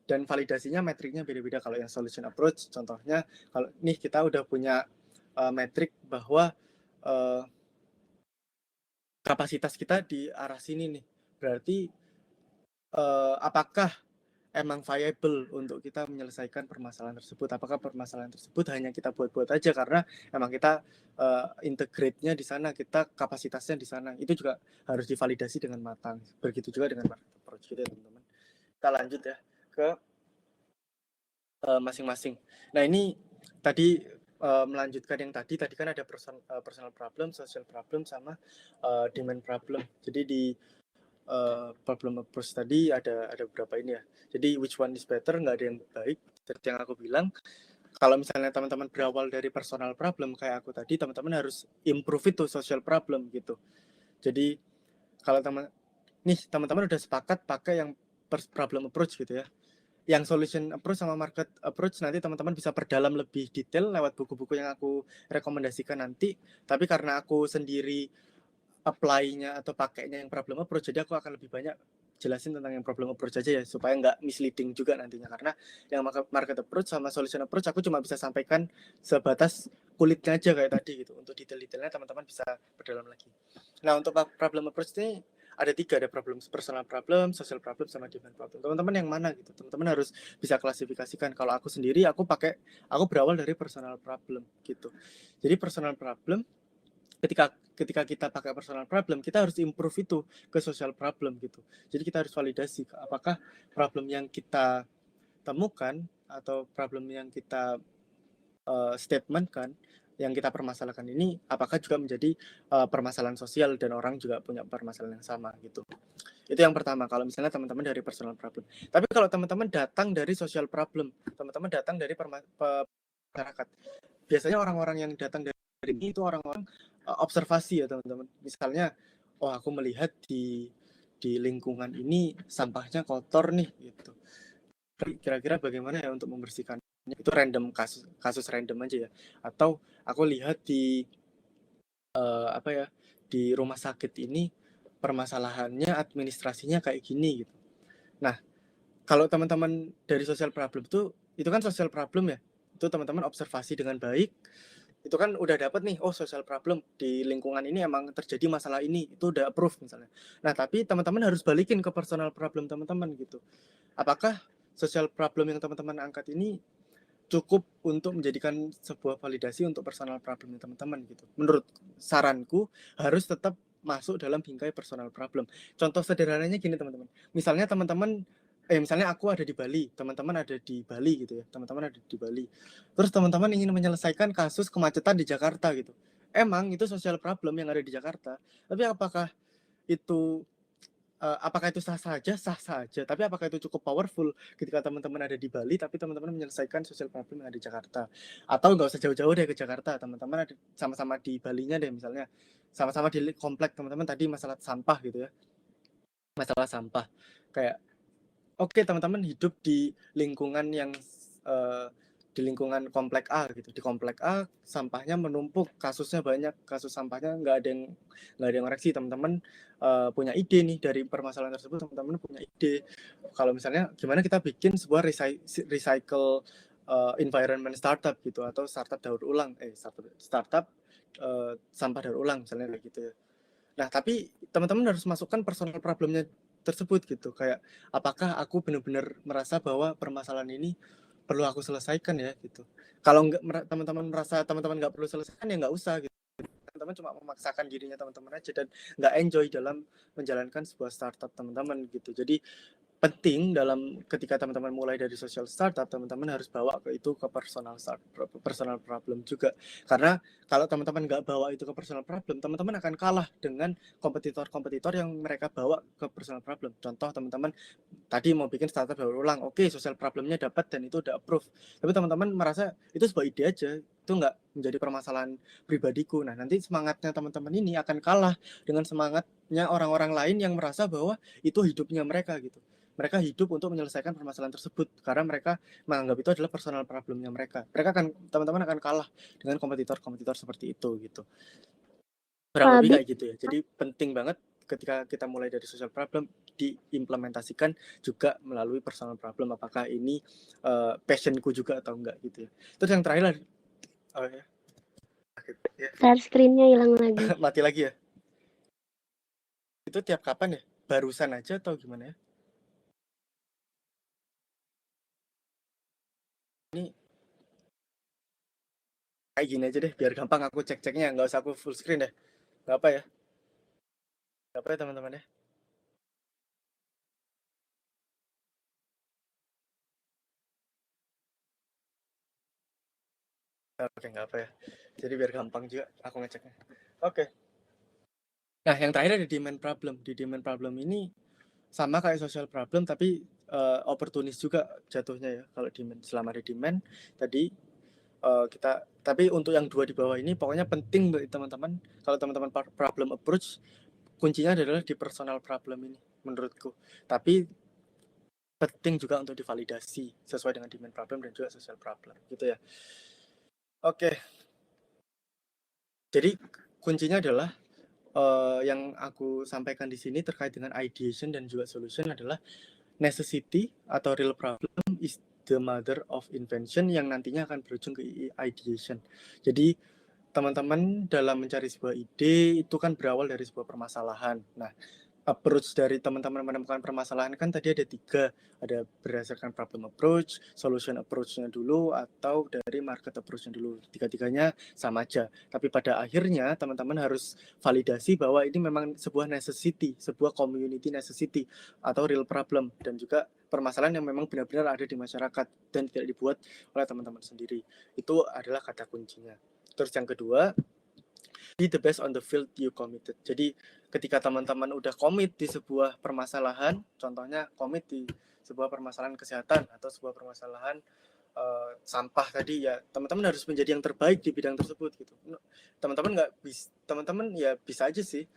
Dan validasinya metriknya beda-beda. Kalau yang solution approach, contohnya kalau nih kita udah punya metrik bahwa kapasitas kita di arah sini nih. Berarti apakah emang viable untuk kita menyelesaikan permasalahan tersebut? Apakah permasalahan tersebut hanya kita buat-buat aja karena emang kita integrate-nya di sana, kita kapasitasnya di sana. Itu juga harus divalidasi dengan matang. Begitu juga dengan market approach gitu ya teman-teman. Kita lanjut ya ke masing-masing. Nah ini tadi melanjutkan yang tadi kan ada personal problem, social problem, sama demand problem. Jadi di problem approach tadi ada beberapa ini ya. Jadi which one is better, nggak ada yang baik. Seperti yang aku bilang, kalau misalnya teman-teman berawal dari personal problem kayak aku tadi, teman-teman harus improve itu social problem gitu. Jadi kalau teman-teman udah sepakat pakai yang problem approach gitu ya. Yang solution approach sama market approach nanti teman-teman bisa perdalam lebih detail lewat buku-buku yang aku rekomendasikan nanti. Tapi karena aku sendiri apply-nya atau pakainya yang problem approach, jadi aku akan lebih banyak jelasin tentang yang problem approach aja ya, supaya nggak misleading juga nantinya. Karena yang market approach sama solution approach aku cuma bisa sampaikan sebatas kulitnya aja kayak tadi gitu. Untuk detail-detailnya teman-teman bisa perdalam lagi. Nah, untuk problem approach ini ada 3, ada problem personal problem, social problem, sama demand problem. Teman-teman yang mana gitu? Teman-teman harus bisa klasifikasikan. Kalau aku sendiri aku berawal dari personal problem gitu. Jadi personal problem, ketika kita pakai personal problem, kita harus improve itu ke social problem gitu. Jadi kita harus validasi apakah problem yang kita temukan atau problem yang kita statementkan, yang kita permasalahkan ini apakah juga menjadi permasalahan sosial dan orang juga punya permasalahan yang sama gitu. Itu yang pertama, kalau misalnya teman-teman dari personal problem. Tapi kalau teman-teman datang dari social problem, teman-teman datang dari masyarakat, biasanya orang-orang yang datang dari ini itu orang-orang observasi ya teman-teman. Misalnya, oh aku melihat di lingkungan ini sampahnya kotor nih gitu. Kira-kira bagaimana ya untuk membersihkannya? Itu random, kasus random aja ya. Atau aku lihat di apa ya, di rumah sakit ini permasalahannya administrasinya kayak gini gitu. Nah, kalau teman-teman dari social problem itu kan social problem ya. Itu teman-teman observasi dengan baik, itu kan udah dapat nih, oh social problem di lingkungan ini emang terjadi masalah ini, itu udah approve misalnya. Nah, tapi teman-teman harus balikin ke personal problem teman-teman gitu. Apakah social problem yang teman-teman angkat ini cukup untuk menjadikan sebuah validasi untuk personal problemnya teman-teman gitu. Menurut saranku harus tetap masuk dalam bingkai personal problem. Contoh sederhananya gini teman-teman. Misalnya aku ada di Bali, teman-teman ada di Bali gitu ya. Teman-teman ada di Bali. Terus teman-teman ingin menyelesaikan kasus kemacetan di Jakarta gitu. Emang itu social problem yang ada di Jakarta. Tapi apakah itu sah saja? Sah saja. Tapi apakah itu cukup powerful ketika teman-teman ada di Bali, tapi teman-teman menyelesaikan social problem yang ada di Jakarta? Atau nggak usah jauh-jauh deh ke Jakarta, teman-teman ada sama-sama di Balinya deh misalnya, sama-sama di komplek teman-teman tadi masalah sampah gitu ya, masalah sampah. Kayak oke, teman-teman hidup di lingkungan yang di lingkungan komplek A gitu. Di komplek A sampahnya menumpuk, kasusnya banyak, kasus sampahnya nggak ada yang koreksi. Teman-teman punya ide nih dari permasalahan tersebut, teman-teman punya ide. Kalau misalnya gimana kita bikin sebuah recycle environment startup gitu, atau startup daur ulang, startup sampah daur ulang misalnya kayak gitu ya. Nah, tapi teman-teman harus masukkan personal problemnya tersebut gitu. Kayak apakah aku benar-benar merasa bahwa permasalahan ini perlu aku selesaikan ya gitu. Kalau teman-teman merasa teman-teman nggak perlu selesaikan ya nggak usah gitu. Teman-teman cuma memaksakan dirinya teman-teman aja dan nggak enjoy dalam menjalankan sebuah startup teman-teman gitu. Jadi penting dalam ketika teman-teman mulai dari social startup, teman-teman harus bawa ke personal problem juga. Karena kalau teman-teman nggak bawa itu ke personal problem, teman-teman akan kalah dengan kompetitor-kompetitor yang mereka bawa ke personal problem. Contoh, teman-teman tadi mau bikin startup daur ulang, oke, social problemnya dapat dan itu udah approve. Tapi teman-teman merasa itu sebuah ide aja, itu nggak menjadi permasalahan pribadiku. Nah, nanti semangatnya teman-teman ini akan kalah dengan semangatnya orang-orang lain yang merasa bahwa itu hidupnya mereka gitu. Mereka hidup untuk menyelesaikan permasalahan tersebut karena mereka menganggap itu adalah personal problemnya mereka. Teman-teman akan kalah dengan kompetitor-kompetitor seperti itu gitu. Kurang lebih kayak gitu ya. Jadi penting banget ketika kita mulai dari social problem diimplementasikan juga melalui personal problem. Apakah ini passionku juga atau enggak gitu ya. Terus yang terakhir ya. Share screen-nya hilang lagi. Mati lagi ya. Itu tiap kapan ya? Barusan aja atau gimana ya? Ini kayak gini aja deh, biar gampang aku cek-ceknya, nggak usah aku full screen deh. Nggak apa ya? Nggak apa ya teman-teman ya? Oke, nggak apa ya. Jadi biar gampang juga aku ngeceknya. Oke. Nah, yang terakhir ada demand problem. Di demand problem ini sama kayak social problem tapi opportunis juga jatuhnya ya. Kalau demand, selama ada demand tadi kita, tapi untuk yang dua di bawah ini pokoknya penting bagi teman-teman. Kalau teman-teman problem approach, kuncinya adalah di personal problem ini menurutku. Tapi penting juga untuk divalidasi sesuai dengan demand problem dan juga social problem gitu ya. Oke. Jadi kuncinya adalah yang aku sampaikan di sini terkait dengan ideation dan juga solution adalah necessity atau real problem is the mother of invention, yang nantinya akan berujung ke ideation. Jadi teman-teman dalam mencari sebuah ide itu kan berawal dari sebuah permasalahan. Nah, approach dari teman-teman menemukan permasalahan kan tadi ada 3, ada berdasarkan problem approach, solution approach-nya dulu, atau dari market approach-nya dulu. Tiga-tiganya sama aja. Tapi pada akhirnya teman-teman harus validasi bahwa ini memang sebuah necessity, sebuah community necessity atau real problem, dan juga permasalahan yang memang benar-benar ada di masyarakat dan tidak dibuat oleh teman-teman sendiri. Itu adalah kata kuncinya. Terus yang kedua, be the best on the field you committed. Jadi ketika teman-teman udah komit di sebuah permasalahan, contohnya komit di sebuah permasalahan kesehatan atau sebuah permasalahan sampah tadi, ya teman-teman harus menjadi yang terbaik di bidang tersebut gitu. Teman-teman nggak bisa, teman-teman ya bisa aja sih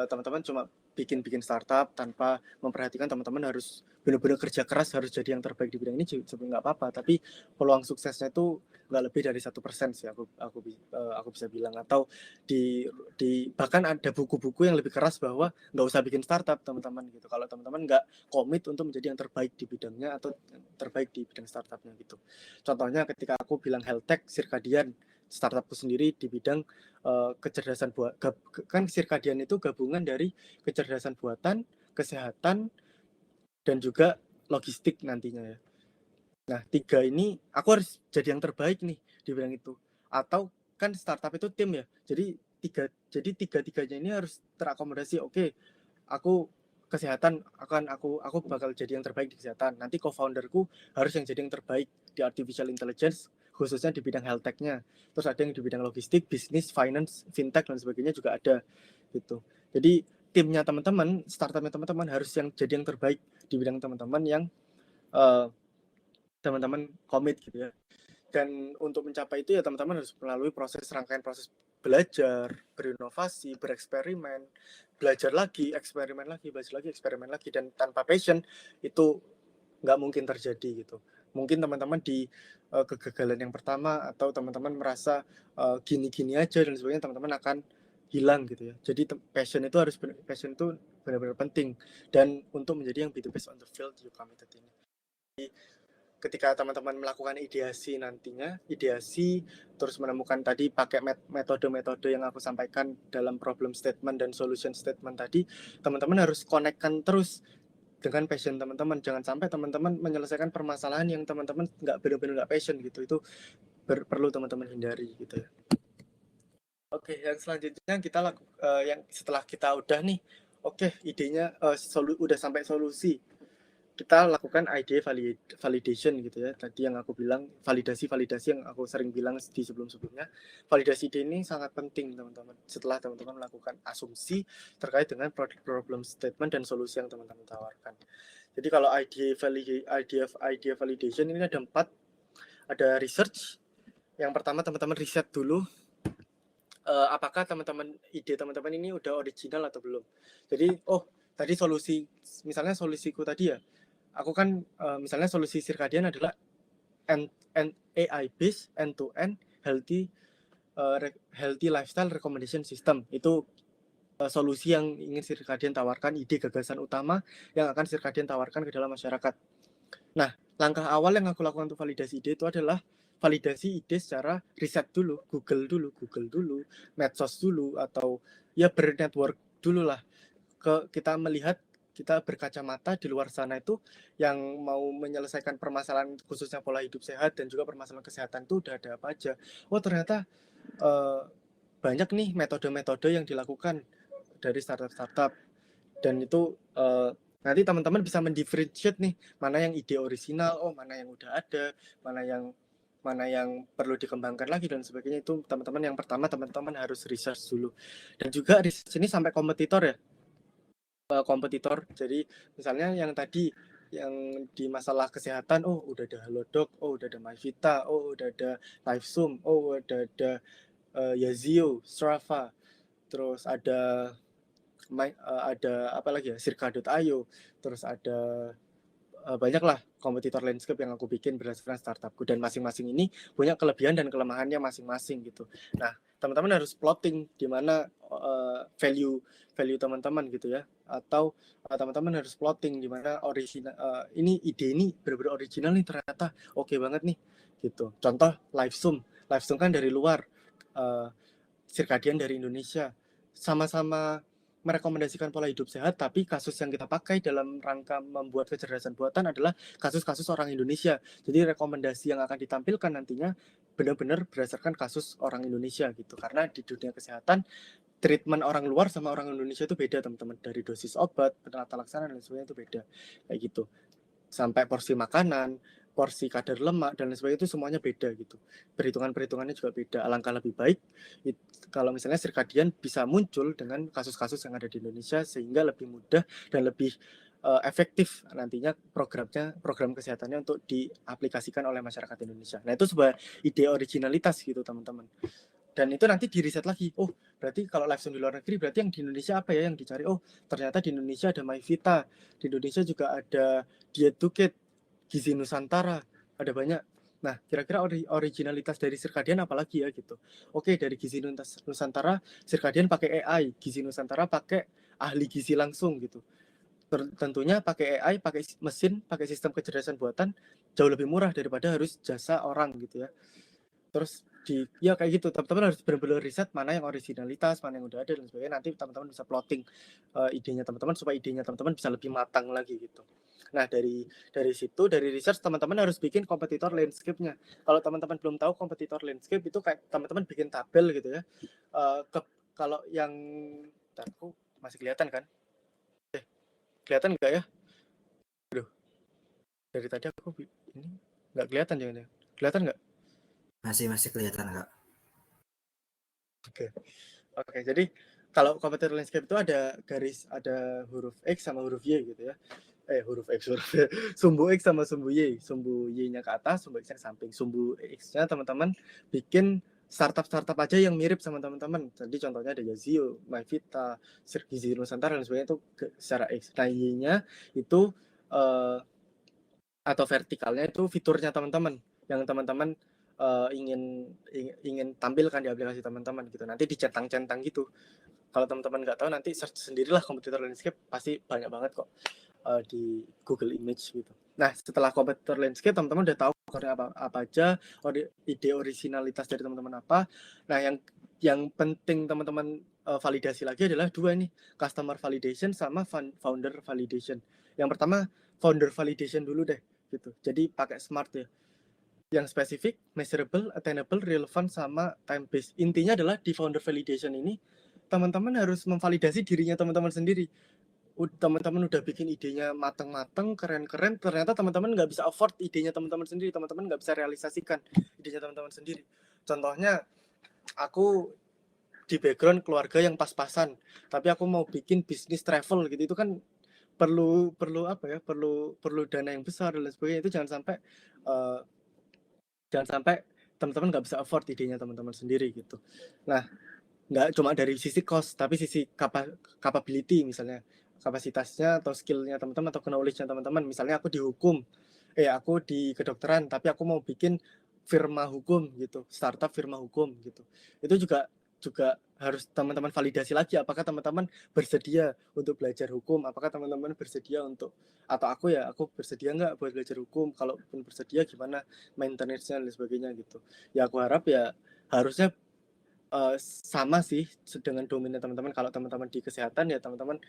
teman-teman cuma bikin startup tanpa memperhatikan teman-teman harus benar-benar kerja keras, harus jadi yang terbaik di bidang ini juga nggak apa-apa, tapi peluang suksesnya itu nggak lebih dari 1% sih aku bisa bilang. Atau bahkan ada buku-buku yang lebih keras bahwa nggak usah bikin startup teman-teman gitu kalau teman-teman nggak komit untuk menjadi yang terbaik di bidangnya atau terbaik di bidang startupnya gitu. Contohnya ketika aku bilang health tech Circadian, startupku sendiri di bidang kecerdasan kan Circadian itu gabungan dari kecerdasan buatan, kesehatan, dan juga logistik nantinya ya. Nah, 3 ini aku harus jadi yang terbaik nih di bidang itu. Atau kan startup itu tim ya. Jadi tiga-tiganya ini harus terakomodasi. Oke, aku kesehatan aku bakal jadi yang terbaik di kesehatan. Nanti co-founderku harus yang jadi yang terbaik di artificial intelligence, khususnya di bidang health tech-nya. Terus ada yang di bidang logistik, bisnis, finance, fintech dan sebagainya juga ada gitu. Jadi timnya teman-teman, startupnya teman-teman harus yang jadi yang terbaik di bidang teman-teman yang teman-teman komit gitu ya. Dan untuk mencapai itu ya teman-teman harus melalui rangkaian proses belajar, berinovasi, bereksperimen, belajar lagi, eksperimen lagi, belajar lagi, eksperimen lagi. Dan tanpa passion itu nggak mungkin terjadi gitu. Mungkin teman-teman di kegagalan yang pertama atau teman-teman merasa gini-gini aja dan sebagainya, teman-teman akan hilang gitu ya. Jadi passion itu benar-benar penting, dan untuk menjadi yang be the best on the field you committed ini. Jadi, ketika teman-teman melakukan ideasi terus menemukan tadi pakai metode-metode yang aku sampaikan dalam problem statement dan solution statement tadi, teman-teman harus konekkan terus dengan passion teman-teman. Jangan sampai teman-teman menyelesaikan permasalahan yang teman-teman nggak benar-benar nggak passion gitu. Itu perlu teman-teman hindari gitu ya. Oke, yang selanjutnya yang setelah kita udah nih, idenya udah sampai solusi, kita lakukan idea validation gitu ya. Tadi yang aku bilang validasi yang aku sering bilang di sebelum-sebelumnya. Validasi ide ini sangat penting teman-teman. Setelah teman-teman melakukan asumsi terkait dengan problem statement dan solusi yang teman-teman tawarkan. Jadi kalau idea validation ini ada 4. Ada research. Yang pertama teman-teman riset dulu apakah ide teman-teman ini udah original atau belum. Jadi tadi misalnya solusiku tadi ya, aku kan misalnya solusi Circadian adalah AI based end-to-end healthy lifestyle recommendation system. Itu solusi yang ingin Circadian tawarkan, ide gagasan utama yang akan Circadian tawarkan ke dalam masyarakat. Nah, langkah awal yang aku lakukan untuk validasi ide itu adalah validasi ide secara riset dulu, Google dulu, medsos dulu, atau ya bernetwork dulu lah. Kita berkacamata di luar sana itu yang mau menyelesaikan permasalahan khususnya pola hidup sehat dan juga permasalahan kesehatan itu udah ada apa aja. Ternyata banyak nih metode-metode yang dilakukan dari startup dan itu nanti teman-teman bisa mendifferentiate nih mana yang ide orisinal, mana yang udah ada, mana yang mana yang perlu dikembangkan lagi dan sebagainya. Itu teman-teman yang pertama teman-teman harus research dulu. Dan juga research ini sampai kompetitor ya. Kompetitor. Jadi misalnya yang tadi yang di masalah kesehatan, oh udah ada Halodoc, oh udah ada MyVita, oh udah ada LiveZoom, oh udah ada Yazio, Strava, terus ada apa lagi ya, Circa.io, terus ada banyaklah kompetitor landscape yang aku bikin berdasarkan startupku, dan masing-masing ini punya kelebihan dan kelemahannya masing-masing gitu. Nah, teman-teman harus plotting di mana value teman-teman gitu ya, atau teman-teman harus plotting di mana original ini ide ini benar-benar original nih, ternyata oke banget nih gitu. Contoh LiveZoom kan dari luar, Circadian dari Indonesia, sama-sama merekomendasikan pola hidup sehat, tapi kasus yang kita pakai dalam rangka membuat kecerdasan buatan adalah kasus-kasus orang Indonesia. Jadi rekomendasi yang akan ditampilkan nantinya benar-benar berdasarkan kasus orang Indonesia gitu. Karena di dunia kesehatan, treatment orang luar sama orang Indonesia itu beda, teman-teman. Dari dosis obat, penata laksana dan sebagainya itu beda. Kayak gitu. Sampai porsi makanan, porsi kadar lemak dan lain sebagainya itu semuanya beda gitu. Perhitungannya juga beda. Alangkah lebih baik kalau misalnya Circadian bisa muncul dengan kasus-kasus yang ada di Indonesia, sehingga lebih mudah dan lebih efektif nantinya program kesehatannya untuk diaplikasikan oleh masyarakat Indonesia. Nah, itu sebuah ide originalitas gitu, teman-teman. Dan itu nanti di riset lagi. Oh, berarti kalau LiveZoom di luar negeri, berarti yang di Indonesia apa ya yang dicari? Oh, ternyata di Indonesia ada MyVita. Di Indonesia juga ada Diet2Kid, Gizi Nusantara, ada banyak. Nah, kira-kira originalitas dari Circadian apalagi ya gitu. Oke, dari Gizi Nusantara, Circadian pakai AI, Gizi Nusantara pakai ahli gizi langsung gitu. Tentunya pakai AI, pakai mesin, pakai sistem kecerdasan buatan jauh lebih murah daripada harus jasa orang gitu ya. Terus ya kayak gitu, teman-teman harus benar-benar riset mana yang originalitas, mana yang udah ada dan sebagainya. Nanti teman-teman bisa plotting idenya teman-teman supaya idenya teman-teman bisa lebih matang lagi gitu. Nah, dari situ, dari research, teman-teman harus bikin kompetitor landscape-nya. Kalau teman-teman belum tahu kompetitor landscape itu kayak teman-teman bikin tabel gitu ya. Kalau yang aku masih kelihatan kan? Kelihatan nggak ya? Aduh, dari tadi aku ini nggak kelihatan jangan-jangan. Kelihatan nggak? Masih kelihatan, Kak. Oke, jadi kalau kompetitor landscape itu ada garis, ada huruf X sama huruf Y gitu ya. Huruf X, huruf Y. Sumbu X sama sumbu Y. Sumbu Y-nya ke atas, sumbu X-nya ke samping. Sumbu X-nya teman-teman bikin startup aja yang mirip sama teman-teman. Jadi contohnya ada Yazio, MyVita, Gizi Nusantara dan sebagainya, itu secara X. Nah, Y-nya itu atau vertikalnya itu fiturnya teman-teman yang teman-teman ingin tampilkan di aplikasi teman-teman gitu. Nanti dicentang-centang gitu. Kalau teman-teman nggak tahu, nanti search sendirilah kompetitor landscape, pasti banyak banget kok di Google Image gitu. Nah, setelah kompetitor landscape, teman-teman udah tahu apa aja, ide originalitas dari teman-teman apa. Nah, yang penting teman-teman validasi lagi adalah dua nih, customer validation sama founder validation. Yang pertama, founder validation dulu deh gitu. Jadi pakai SMART ya. Yang spesifik, measurable, attainable, relevant, sama time based. Intinya adalah di founder validation ini teman-teman harus memvalidasi dirinya teman-teman sendiri. Teman-teman udah bikin idenya mateng-mateng, keren-keren, ternyata teman-teman nggak bisa afford idenya teman-teman sendiri, teman-teman nggak bisa realisasikan idenya teman-teman sendiri. Contohnya, aku di background keluarga yang pas-pasan, tapi aku mau bikin bisnis travel gitu, itu kan perlu apa ya, perlu dana yang besar dan lain sebagainya. Itu jangan sampai teman-teman nggak bisa afford idenya teman-teman sendiri gitu. Nah, nggak cuma dari sisi cost, tapi sisi capability, misalnya kapasitasnya atau skillnya teman-teman atau knowledge-nya teman-teman. Misalnya aku aku di kedokteran, tapi aku mau bikin firma hukum gitu, startup firma hukum gitu. Itu juga harus teman-teman validasi lagi, apakah teman-teman bersedia untuk belajar hukum, apakah teman-teman bersedia untuk, atau aku bersedia nggak buat belajar hukum, kalaupun bersedia gimana maintenance-nya dan sebagainya gitu. Ya aku harap ya harusnya sama sih dengan domainnya teman-teman. Kalau teman-teman di kesehatan ya teman-teman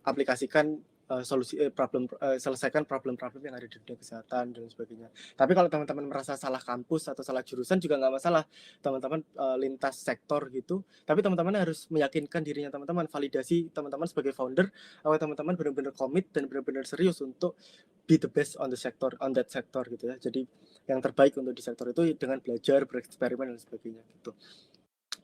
aplikasikan selesaikan problem-problem yang ada di dunia kesehatan dan sebagainya. Tapi kalau teman-teman merasa salah kampus atau salah jurusan juga nggak masalah, teman-teman lintas sektor gitu. Tapi teman-teman harus meyakinkan dirinya teman-teman, validasi teman-teman sebagai founder, bahwa teman-teman benar-benar komit dan benar-benar serius untuk be the best on that sector gitu ya. Jadi yang terbaik untuk di sektor itu dengan belajar, bereksperimen dan sebagainya gitu.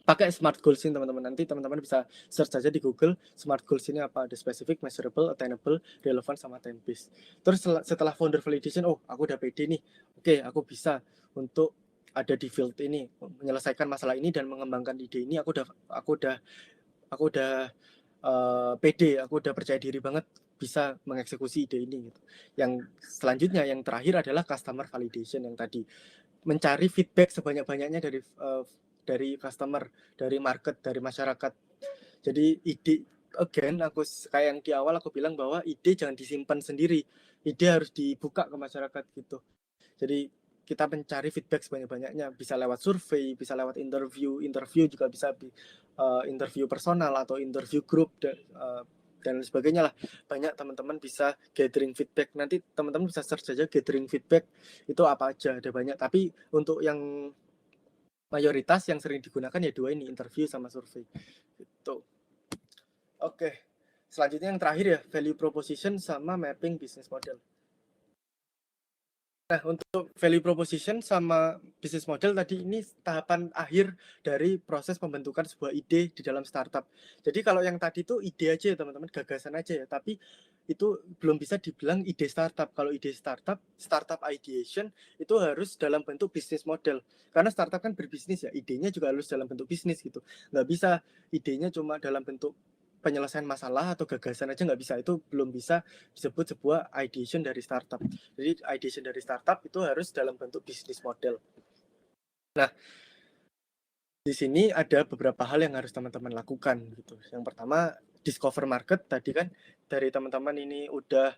Pakai SMART goals ini teman-teman, nanti teman-teman bisa search aja di Google SMART goals ini apa, ada specific, measurable, attainable, relevant, sama time based. Terus setelah founder validation, oh aku udah pede nih, oke aku bisa untuk ada di field ini, menyelesaikan masalah ini dan mengembangkan ide ini, aku udah pede, aku udah percaya diri banget bisa mengeksekusi ide ini gitu. Yang selanjutnya, yang terakhir adalah customer validation yang tadi, mencari feedback sebanyak-banyaknya dari customer, dari market, dari masyarakat. Jadi ide, again aku kayak yang di awal aku bilang bahwa ide jangan disimpan sendiri, ide harus dibuka ke masyarakat gitu. Jadi kita mencari feedback sebanyak-banyaknya, bisa lewat survei, bisa lewat interview juga bisa interview personal atau interview grup dan sebagainya lah. Banyak teman-teman bisa gathering feedback. Nanti teman-teman bisa search aja gathering feedback itu apa aja, ada banyak. Tapi untuk yang mayoritas yang sering digunakan ya dua ini, interview sama survei gitu. Oke, selanjutnya yang terakhir ya, value proposition sama mapping business model. Nah, untuk value proposition sama business model tadi, ini tahapan akhir dari proses pembentukan sebuah ide di dalam startup. Jadi kalau yang tadi itu ide aja ya teman-teman, gagasan aja ya, tapi itu belum bisa dibilang ide startup. Kalau ide startup ideation itu harus dalam bentuk business model. Karena startup kan berbisnis ya, idenya juga harus dalam bentuk bisnis gitu. Nggak bisa idenya cuma dalam bentuk penyelesaian masalah atau gagasan aja, nggak bisa. Itu belum bisa disebut sebuah ideation dari startup. Jadi ideation dari startup itu harus dalam bentuk bisnis model. Nah, di sini ada beberapa hal yang harus teman-teman lakukan gitu. Yang pertama, discover market. Tadi kan dari teman-teman ini udah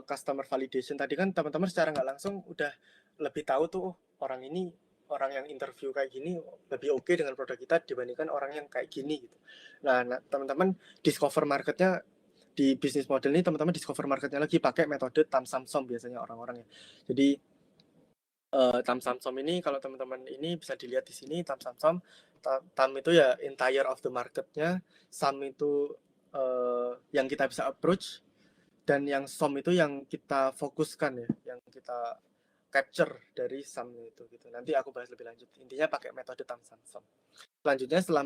customer validation. Tadi kan teman-teman secara nggak langsung udah lebih tahu tuh, orang yang interview kayak gini lebih oke dengan produk kita dibandingkan orang yang kayak gini gitu. Nah teman-teman discover marketnya di bisnis model ini, teman-teman discover marketnya lagi pakai metode TAM-SAM-SOM biasanya orang-orangnya. Jadi TAM-SAM-SOM ini kalau teman-teman ini bisa dilihat di sini, TAM-SAM-SOM. TAM itu ya entire of the marketnya, SAM itu yang kita bisa approach, dan yang SOM itu yang kita fokuskan ya, yang kita capture dari SAM itu gitu. Nanti aku bahas lebih lanjut. Intinya pakai metode TAM-SAM-SOM. Selanjutnya setelah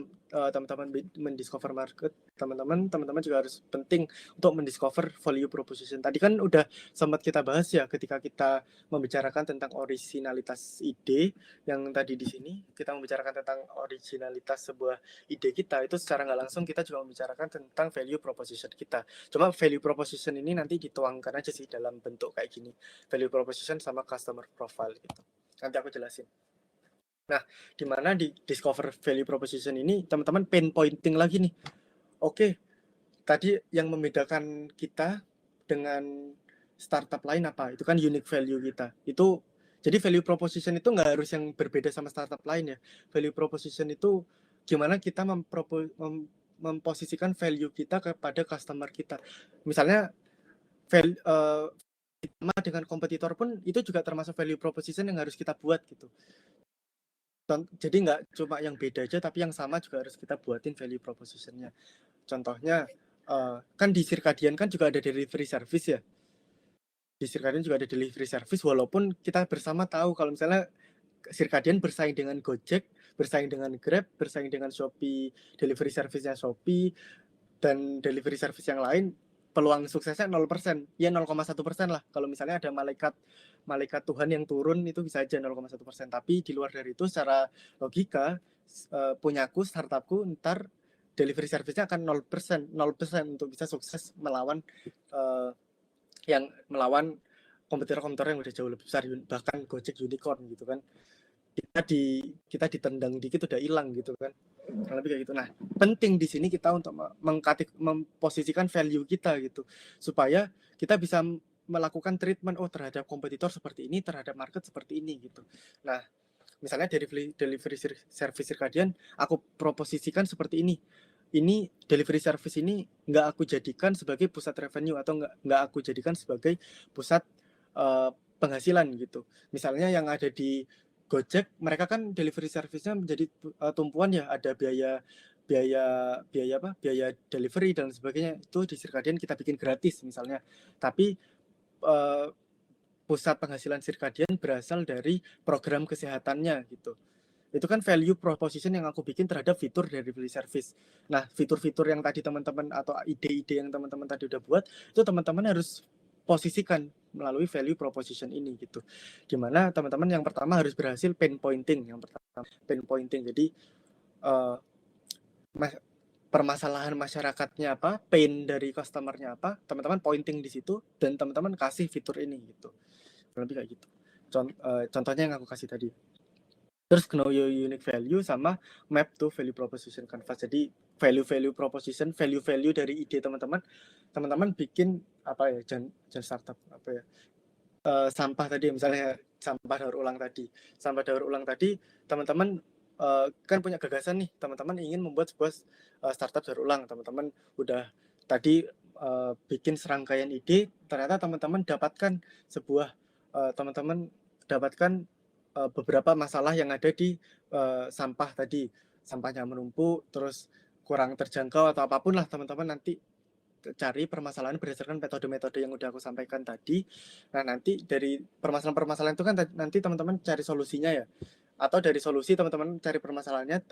teman-teman mendiscover market, teman-teman juga harus penting untuk mendiscover value proposition. Tadi kan udah sempat kita bahas ya ketika kita membicarakan tentang originalitas ide. Yang tadi di sini kita membicarakan tentang originalitas sebuah ide kita, itu secara nggak langsung kita juga membicarakan tentang value proposition kita. Cuma value proposition ini nanti dituangkan aja sih dalam bentuk kayak gini, value proposition sama customer profile gitu. Nanti aku jelasin. Nah, di mana di discover value proposition ini teman-teman pinpointing lagi nih. Oke, tadi yang membedakan kita dengan startup lain apa? Itu kan unique value kita. Itu jadi value proposition itu nggak harus yang berbeda sama startup lain ya. Value proposition itu gimana kita memposisikan value kita kepada customer kita. Misalnya sama dengan kompetitor pun itu juga termasuk value proposition yang harus kita buat gitu. Jadi nggak cuma yang beda aja, tapi yang sama juga harus kita buatin value proposition-nya. Contohnya kan di Circadian kan juga ada delivery service ya. Di Circadian juga ada delivery service, walaupun kita bersama tahu kalau misalnya Circadian bersaing dengan Gojek, bersaing dengan Grab, bersaing dengan Shopee, delivery service-nya Shopee, dan delivery service yang lain, peluang suksesnya 0%, ya 0,1% lah. Kalau misalnya ada malaikat Tuhan yang turun, itu bisa aja 0,1%. Tapi di luar dari itu, secara logika, punyaku, startupku, ntar delivery service-nya akan 0% untuk bisa sukses melawan kompetitor-kompetitor yang udah jauh lebih besar, bahkan Gojek unicorn gitu kan. Kita ditendang dikit udah hilang gitu kan, lebih kayak gitu. Nah, penting di sini kita untuk memposisikan value kita gitu, supaya kita bisa melakukan treatment terhadap kompetitor seperti ini, terhadap market seperti ini gitu. Nah, misalnya dari delivery service Circadian aku proposisikan seperti ini, ini delivery service ini nggak aku jadikan sebagai pusat revenue atau nggak aku jadikan sebagai pusat penghasilan gitu. Misalnya yang ada di Gojek, mereka kan delivery service-nya menjadi tumpuan ya, ada biaya delivery dan sebagainya. Itu di Circadian kita bikin gratis misalnya. Tapi pusat penghasilan Circadian berasal dari program kesehatannya gitu. Itu kan value proposition yang aku bikin terhadap fitur delivery service. Nah, fitur-fitur yang tadi teman-teman atau ide-ide yang teman-teman tadi udah buat, itu teman-teman harus posisikan melalui value proposition ini gitu. Dimana teman-teman yang pertama harus berhasil pain pointing. Yang pertama pain pointing. Jadi permasalahan masyarakatnya apa, pain dari customernya apa, teman-teman pointing di situ dan teman-teman kasih fitur ini gitu. Lebih kayak gitu. Contohnya yang aku kasih tadi. Terus know your unique value sama map to value proposition canvas. Jadi value proposition, value dari ide teman-teman bikin apa ya, jangan startup apa ya, sampah tadi misalnya sampah daur ulang tadi teman-teman kan punya gagasan nih, teman-teman ingin membuat sebuah startup daur ulang, teman-teman udah tadi bikin serangkaian ide, ternyata teman-teman dapatkan beberapa masalah yang ada di sampah tadi, sampahnya menumpuk, terus kurang terjangkau atau apapun lah, teman-teman nanti cari permasalahan berdasarkan metode-metode yang udah aku sampaikan tadi. Nah, nanti dari permasalahan-permasalahan itu kan nanti teman-teman cari solusinya ya, atau dari solusi teman-teman cari permasalahannya,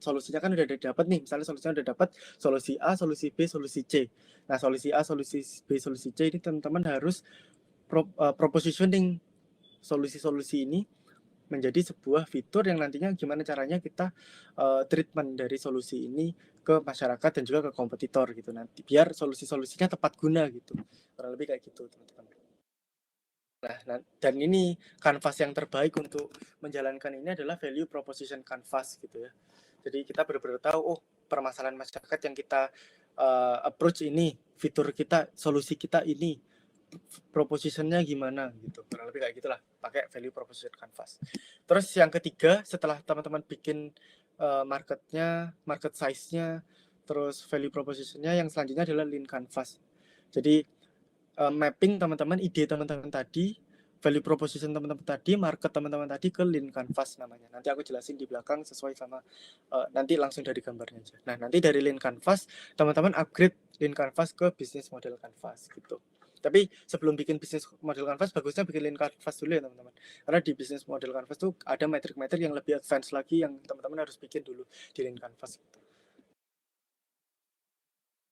solusinya kan udah dapat nih, misalnya solusinya udah dapat, solusi A, solusi B, solusi C. Nah, solusi A, solusi B, solusi C ini teman-teman harus propositioning solusi-solusi ini menjadi sebuah fitur yang nantinya gimana caranya kita treatment dari solusi ini ke masyarakat dan juga ke kompetitor gitu, nanti biar solusi-solusinya tepat guna gitu, kurang lebih kayak gitu teman-teman. Nah, dan ini canvas yang terbaik untuk menjalankan ini adalah value proposition canvas gitu ya. Jadi kita benar-benar tahu, permasalahan masyarakat yang kita approach ini, fitur kita, solusi kita ini, propositionnya gimana gitu, kurang lebih kayak gitulah, pakai value proposition canvas. Terus yang ketiga, setelah teman-teman bikin market size-nya, terus value proposition-nya, yang selanjutnya adalah lean canvas. Jadi mapping teman-teman, ide teman-teman tadi, value proposition teman-teman tadi, market teman-teman tadi ke lean canvas namanya. Nanti aku jelasin di belakang sesuai sama nanti langsung dari gambarnya aja. Nah, nanti dari lean canvas teman-teman upgrade lean canvas ke business model canvas gitu. Tapi sebelum bikin business model canvas, bagusnya bikin lean canvas dulu ya teman-teman. Karena di business model canvas tuh ada metrik-metrik yang lebih advance lagi yang teman-teman harus bikin dulu di lean canvas gitu.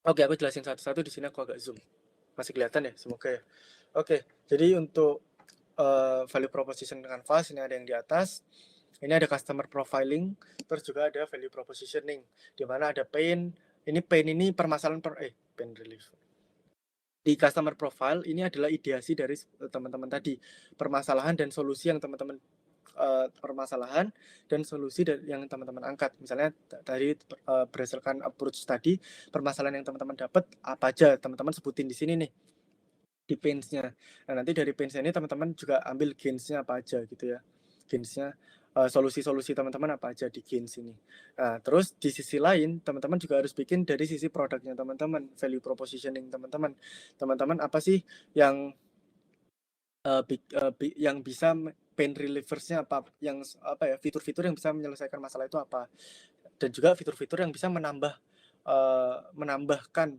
Oke, aku jelasin satu-satu di sini, aku agak zoom. Masih kelihatan ya? Semoga ya. Oke, jadi untuk value proposition canvas ini ada yang di atas. Ini ada customer profiling, terus juga ada value propositioning, di mana ada pain. Pain ini permasalahan pain relief. Di customer profile ini adalah ideasi dari teman-teman tadi, permasalahan dan solusi yang teman-teman permasalahan dan solusi yang teman-teman angkat. Misalnya tadi berdasarkan approach tadi, permasalahan yang teman-teman dapat apa aja, teman-teman sebutin di sini nih di pains-nya. Nah, nanti dari pains-nya ini teman-teman juga ambil gains-nya apa aja gitu ya. Gains-nya solusi-solusi teman-teman apa aja di gains ini. Nah, terus di sisi lain teman-teman juga harus bikin dari sisi produknya teman-teman, value propositioning teman-teman. Teman-teman apa sih yang yang bisa pain relievers-nya apa, yang apa ya, fitur-fitur yang bisa menyelesaikan masalah itu apa, dan juga fitur-fitur yang bisa menambahkan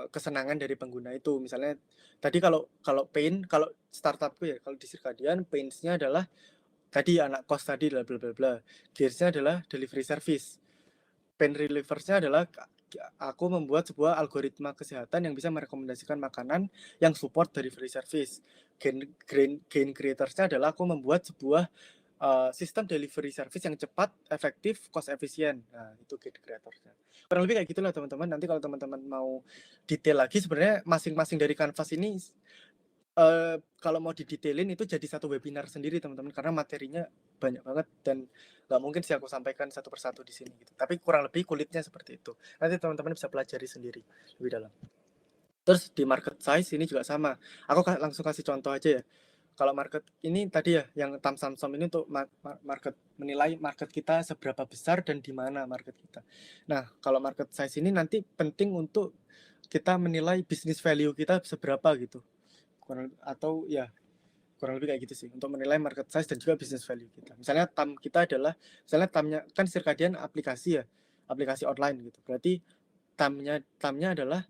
kesenangan dari pengguna itu. Misalnya tadi kalau pain, kalau startupku ya, kalau di Circadian pains-nya adalah tadi anak kos tadi bla bla bla bla, gears-nya adalah delivery service, pain relievers-nya adalah aku membuat sebuah algoritma kesehatan yang bisa merekomendasikan makanan yang support delivery service. Gain creators-nya adalah aku membuat sebuah sistem delivery service yang cepat, efektif, cost efisien. Nah, itu gain creators-nya. Kurang lebih kayak gitulah teman-teman. Nanti kalau teman-teman mau detail lagi, sebenarnya masing-masing dari canvas ini kalau mau didetailin itu jadi satu webinar sendiri teman-teman, karena materinya banyak banget dan nggak mungkin sih aku sampaikan satu persatu di sini gitu. Tapi kurang lebih kulitnya seperti itu. Nanti teman-teman bisa pelajari sendiri lebih dalam. Terus di market size ini juga sama. Aku langsung kasih contoh aja ya. kalau market ini tadi ya, yang Tam-Samsom ini untuk market, menilai market kita seberapa besar dan di mana market kita. Nah, kalau market size ini nanti penting untuk kita menilai business value kita seberapa gitu. Atau ya kurang lebih kayak gitu sih, untuk menilai market size dan juga business value kita. Misalnya TAM kita adalah, misalnya TAM-nya kan Circadian aplikasi ya, aplikasi online gitu. Berarti TAM-nya adalah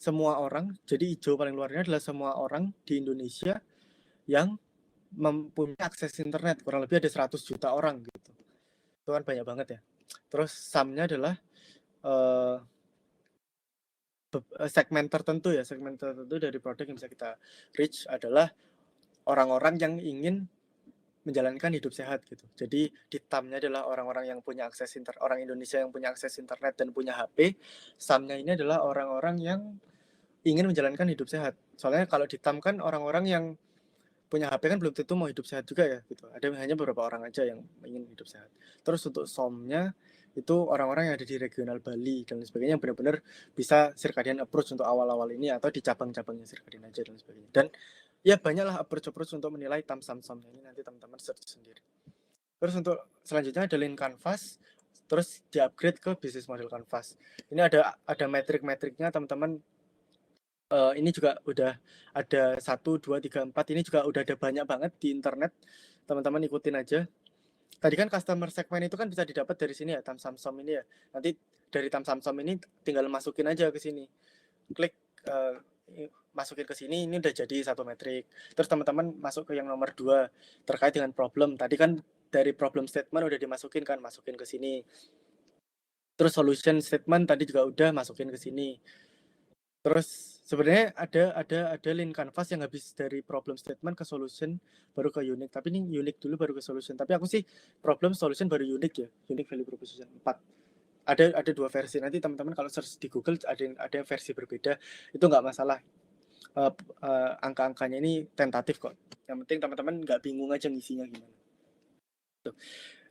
semua orang, jadi hijau paling luarnya adalah semua orang di Indonesia yang mempunyai akses internet, kurang lebih ada 100 juta orang gitu. Itu kan banyak banget ya. Terus SAM-nya adalah segmen tertentu ya, segmen tertentu dari produk yang bisa kita reach adalah orang-orang yang ingin menjalankan hidup sehat gitu. Jadi di TAM-nya adalah orang-orang yang punya akses orang Indonesia yang punya akses internet dan punya HP. SAM-nya ini adalah orang-orang yang ingin menjalankan hidup sehat. Soalnya kalau di TAM kan orang-orang yang punya HP kan belum tentu mau hidup sehat juga ya gitu. Ada hanya beberapa orang aja yang ingin hidup sehat. Terus untuk SOM-nya itu orang-orang yang ada di regional Bali dan sebagainya yang benar-benar bisa circadian approach untuk awal-awal ini atau di cabang-cabangnya circadian aja dan sebagainya. Dan ya banyaklah approach untuk menilai Tam-Samsomnya ini, nanti teman-teman search sendiri. Terus untuk selanjutnya ada Lean Canvas, terus di-upgrade ke Business Model Canvas. Ini ada metrik-metriknya teman-teman. Ini juga udah ada 1, 2, 3, 4. Ini juga udah ada banyak banget di internet. Teman-teman ikutin aja. Tadi kan customer segment itu kan bisa didapat dari sini ya, Tam-Samsom ini ya. Nanti dari Tam-Samsom ini tinggal masukin aja ke sini. Klik masukin ke sini, ini udah jadi satu metrik. Terus teman-teman masuk ke yang nomor 2 terkait dengan problem. Tadi kan dari problem statement udah dimasukin kan, masukin ke sini. Terus solution statement tadi juga udah masukin ke sini. Terus sebenarnya ada Lean Canvas yang habis dari problem statement ke solution baru ke unique. Tapi ini unique dulu baru ke solution. Tapi aku sih problem solution baru unique ya, unique value proposition 4. Ada 2 versi. Nanti teman-teman kalau search di Google ada versi berbeda, itu nggak masalah. Angka-angkanya ini tentatif kok. Yang penting teman-teman nggak bingung aja ngisinya gimana.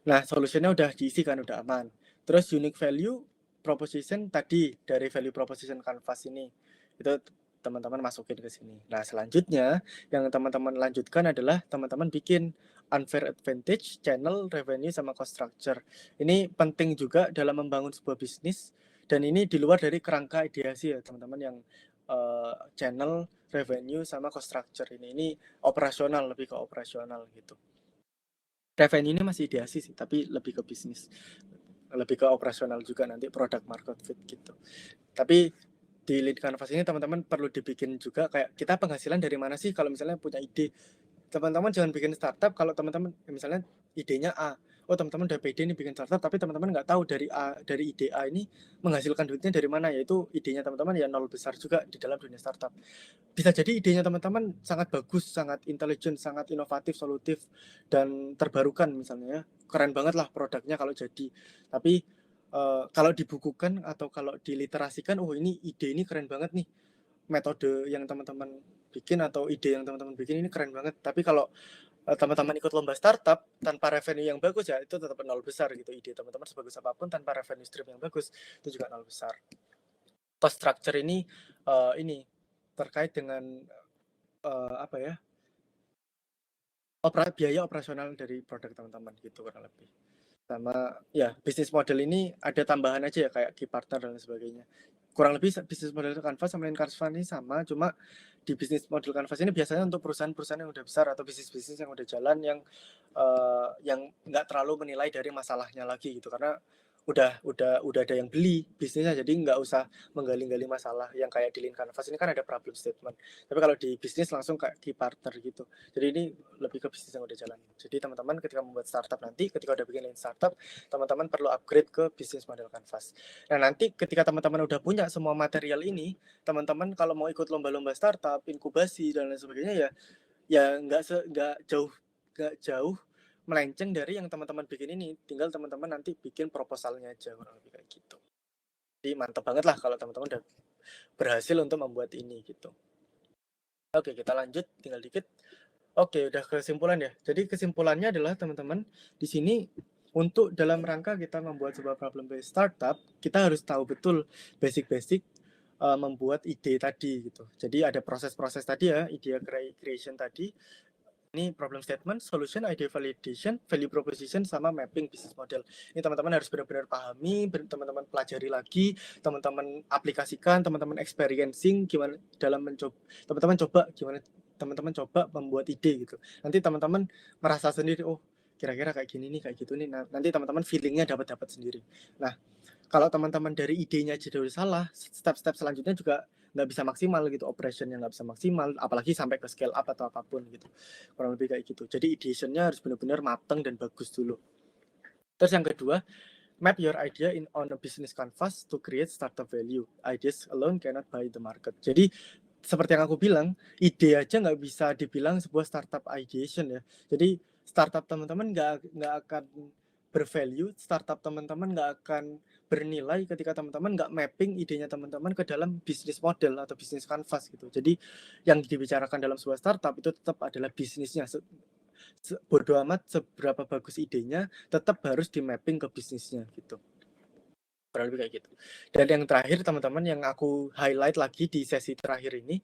Nah, solutionnya udah diisi kan, udah aman. Terus unique value proposition tadi dari value proposition canvas ini, itu teman-teman masukin ke sini. Nah, selanjutnya yang teman-teman lanjutkan adalah teman-teman bikin unfair advantage, channel, revenue, sama cost structure. Ini penting juga dalam membangun sebuah bisnis, dan ini di luar dari kerangka ideasi ya teman-teman, yang channel, revenue, sama cost structure ini operasional, lebih ke operasional gitu. Revenue ini masih ideasi sih, tapi lebih ke bisnis, lebih ke operasional juga nanti product market fit gitu. Tapi di Lean Canvas ini teman-teman perlu dibikin juga kayak kita penghasilan dari mana sih kalau misalnya punya ide. Teman-teman jangan bikin startup kalau teman-teman misalnya idenya A. Oh, teman-teman udah pede nih bikin startup, tapi teman-teman nggak tahu dari ide A ini menghasilkan duitnya dari mana, yaitu idenya teman-teman ya nol besar juga di dalam dunia startup. Bisa jadi idenya teman-teman sangat bagus, sangat intelijen, sangat inovatif, solutif, dan terbarukan misalnya ya. Keren banget lah produknya kalau jadi. Tapi kalau dibukukan atau kalau diliterasikan, oh ini ide ini keren banget nih. Metode yang teman-teman bikin atau ide yang teman-teman bikin ini keren banget. Tapi kalau teman-teman ikut lomba startup tanpa revenue yang bagus ya itu tetap nol besar gitu. Ide teman-teman sebagus apapun tanpa revenue stream yang bagus itu juga nol besar. Cost structure ini terkait dengan apa ya, biaya operasional dari produk teman-teman gitu kurang lebih. Sama ya bisnis model ini ada tambahan aja ya kayak key partner dan sebagainya. Kurang lebih bisnis model Canvas sama Lean Canvas ini sama, cuma di bisnis model Canvas ini biasanya untuk perusahaan-perusahaan yang udah besar atau bisnis-bisnis yang udah jalan, yang nggak terlalu menilai dari masalahnya lagi gitu, karena udah ada yang beli bisnisnya, jadi nggak usah menggali-gali masalah. Yang kayak di Lean Canvas ini kan ada problem statement, tapi kalau di bisnis langsung kayak key partner gitu. Jadi ini lebih ke bisnis yang udah jalan. Jadi teman-teman ketika membuat startup nanti, ketika udah bikin startup, teman-teman perlu upgrade ke bisnis model Canvas. Nah, nanti ketika teman-teman udah punya semua material ini, teman-teman kalau mau ikut lomba-lomba startup, inkubasi dan lain sebagainya ya nggak jauh melenceng dari yang teman-teman bikin ini. Tinggal teman-teman nanti bikin proposalnya aja, kurang lebih kayak gitu. Jadi mantap banget lah kalau teman-teman udah berhasil untuk membuat ini gitu. Oke, kita lanjut, tinggal dikit. Oke, udah kesimpulan ya. Jadi kesimpulannya adalah teman-teman di sini, untuk dalam rangka kita membuat sebuah problem based startup, kita harus tahu betul basic-basic membuat ide tadi gitu. Jadi ada proses-proses tadi ya, idea creation tadi, Ini problem statement, solution, idea validation, value proposition, sama mapping business model. Ini teman-teman harus benar-benar pahami, teman-teman pelajari lagi, teman-teman aplikasikan, teman-teman experiencing gimana dalam mencoba, teman-teman coba gimana, teman-teman coba membuat ide gitu. Nanti teman-teman merasa sendiri, oh kira-kira kayak gini nih, kayak gitu nih. Nah, nanti teman-teman feelingnya dapat sendiri. Nah, kalau teman-teman dari idenya aja udah salah, step-step selanjutnya juga nggak bisa maksimal gitu, operationnya nggak bisa maksimal, apalagi sampai ke scale up atau apapun gitu, kurang lebih kayak gitu. Jadi ideationnya harus benar-benar matang dan bagus dulu. Terus yang kedua, map your idea on a business canvas to create startup value. Ideas alone cannot buy the market. Jadi seperti yang aku bilang, ide aja nggak bisa dibilang sebuah startup ideation ya. Jadi startup teman-teman nggak akan bervalue, startup teman-teman nggak akan bernilai ketika teman-teman nggak mapping idenya teman-teman ke dalam bisnis model atau bisnis canvas gitu. Jadi yang dibicarakan dalam sebuah startup itu tetap adalah bisnisnya. Bodo amat seberapa bagus idenya, tetap harus di mapping ke bisnisnya gitu. Kurang lebih kayak gitu. Dan yang terakhir teman-teman yang aku highlight lagi di sesi terakhir ini,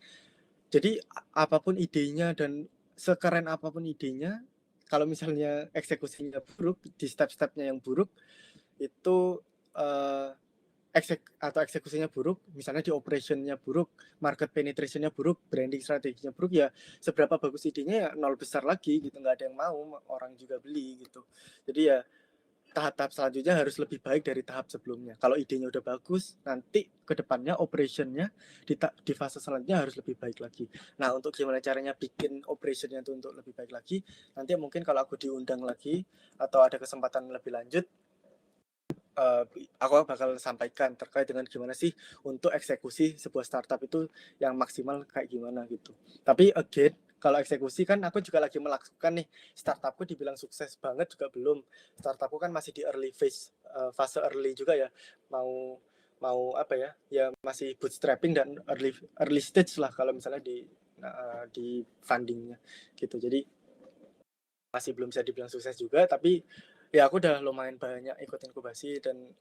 jadi apapun idenya dan sekeren apapun idenya, kalau misalnya eksekusinya buruk, di step-stepnya yang buruk, itu eksekusinya buruk, misalnya di operationnya buruk, market penetrationnya buruk, branding strateginya buruk, ya seberapa bagus idenya ya nol besar lagi gitu, nggak ada yang mau, orang juga beli gitu. Jadi ya tahap-tahap selanjutnya harus lebih baik dari tahap sebelumnya. Kalau idenya udah bagus, nanti ke depannya operationnya di fase selanjutnya harus lebih baik lagi. Nah, untuk gimana caranya bikin operationnya itu untuk lebih baik lagi, nanti mungkin kalau aku diundang lagi atau ada kesempatan lebih lanjut, aku bakal sampaikan terkait dengan gimana sih untuk eksekusi sebuah startup itu yang maksimal kayak gimana gitu. Tapi again, kalau eksekusi kan aku juga lagi melakukan nih, startupku dibilang sukses banget juga belum. Startupku kan masih di early phase, fase early juga ya. Mau apa ya? Ya masih bootstrapping dan early stage lah kalau misalnya di fundingnya gitu. Jadi masih belum bisa dibilang sukses juga, tapi ya aku udah lumayan banyak ikut inkubasi dan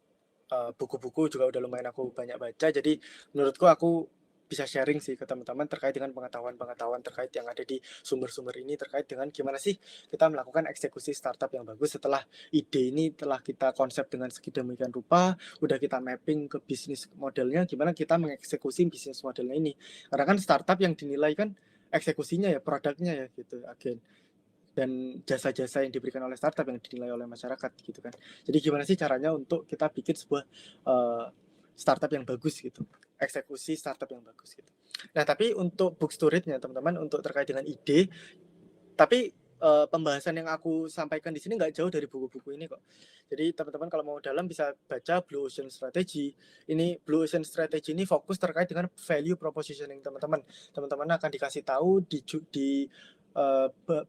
buku-buku juga udah lumayan aku banyak baca. Jadi menurutku aku bisa sharing sih ke teman-teman terkait dengan pengetahuan-pengetahuan terkait yang ada di sumber-sumber ini, terkait dengan gimana sih kita melakukan eksekusi startup yang bagus setelah ide ini telah kita konsep dengan sedemikian rupa, udah kita mapping ke bisnis modelnya, gimana kita mengeksekusi bisnis modelnya ini. Karena kan startup yang dinilai kan eksekusinya ya, produknya ya gitu, again, dan jasa-jasa yang diberikan oleh startup yang dinilai oleh masyarakat gitu kan. Jadi gimana sih caranya untuk kita bikin sebuah startup yang bagus gitu, eksekusi startup yang bagus gitu. Nah, tapi untuk book story-nya teman-teman, untuk terkait dengan ide, tapi pembahasan yang aku sampaikan di sini nggak jauh dari buku-buku ini kok. Jadi teman-teman kalau mau dalam bisa baca Blue Ocean Strategy. Ini Blue Ocean Strategy ini fokus terkait dengan value propositioning teman-teman. Teman-teman akan dikasih tahu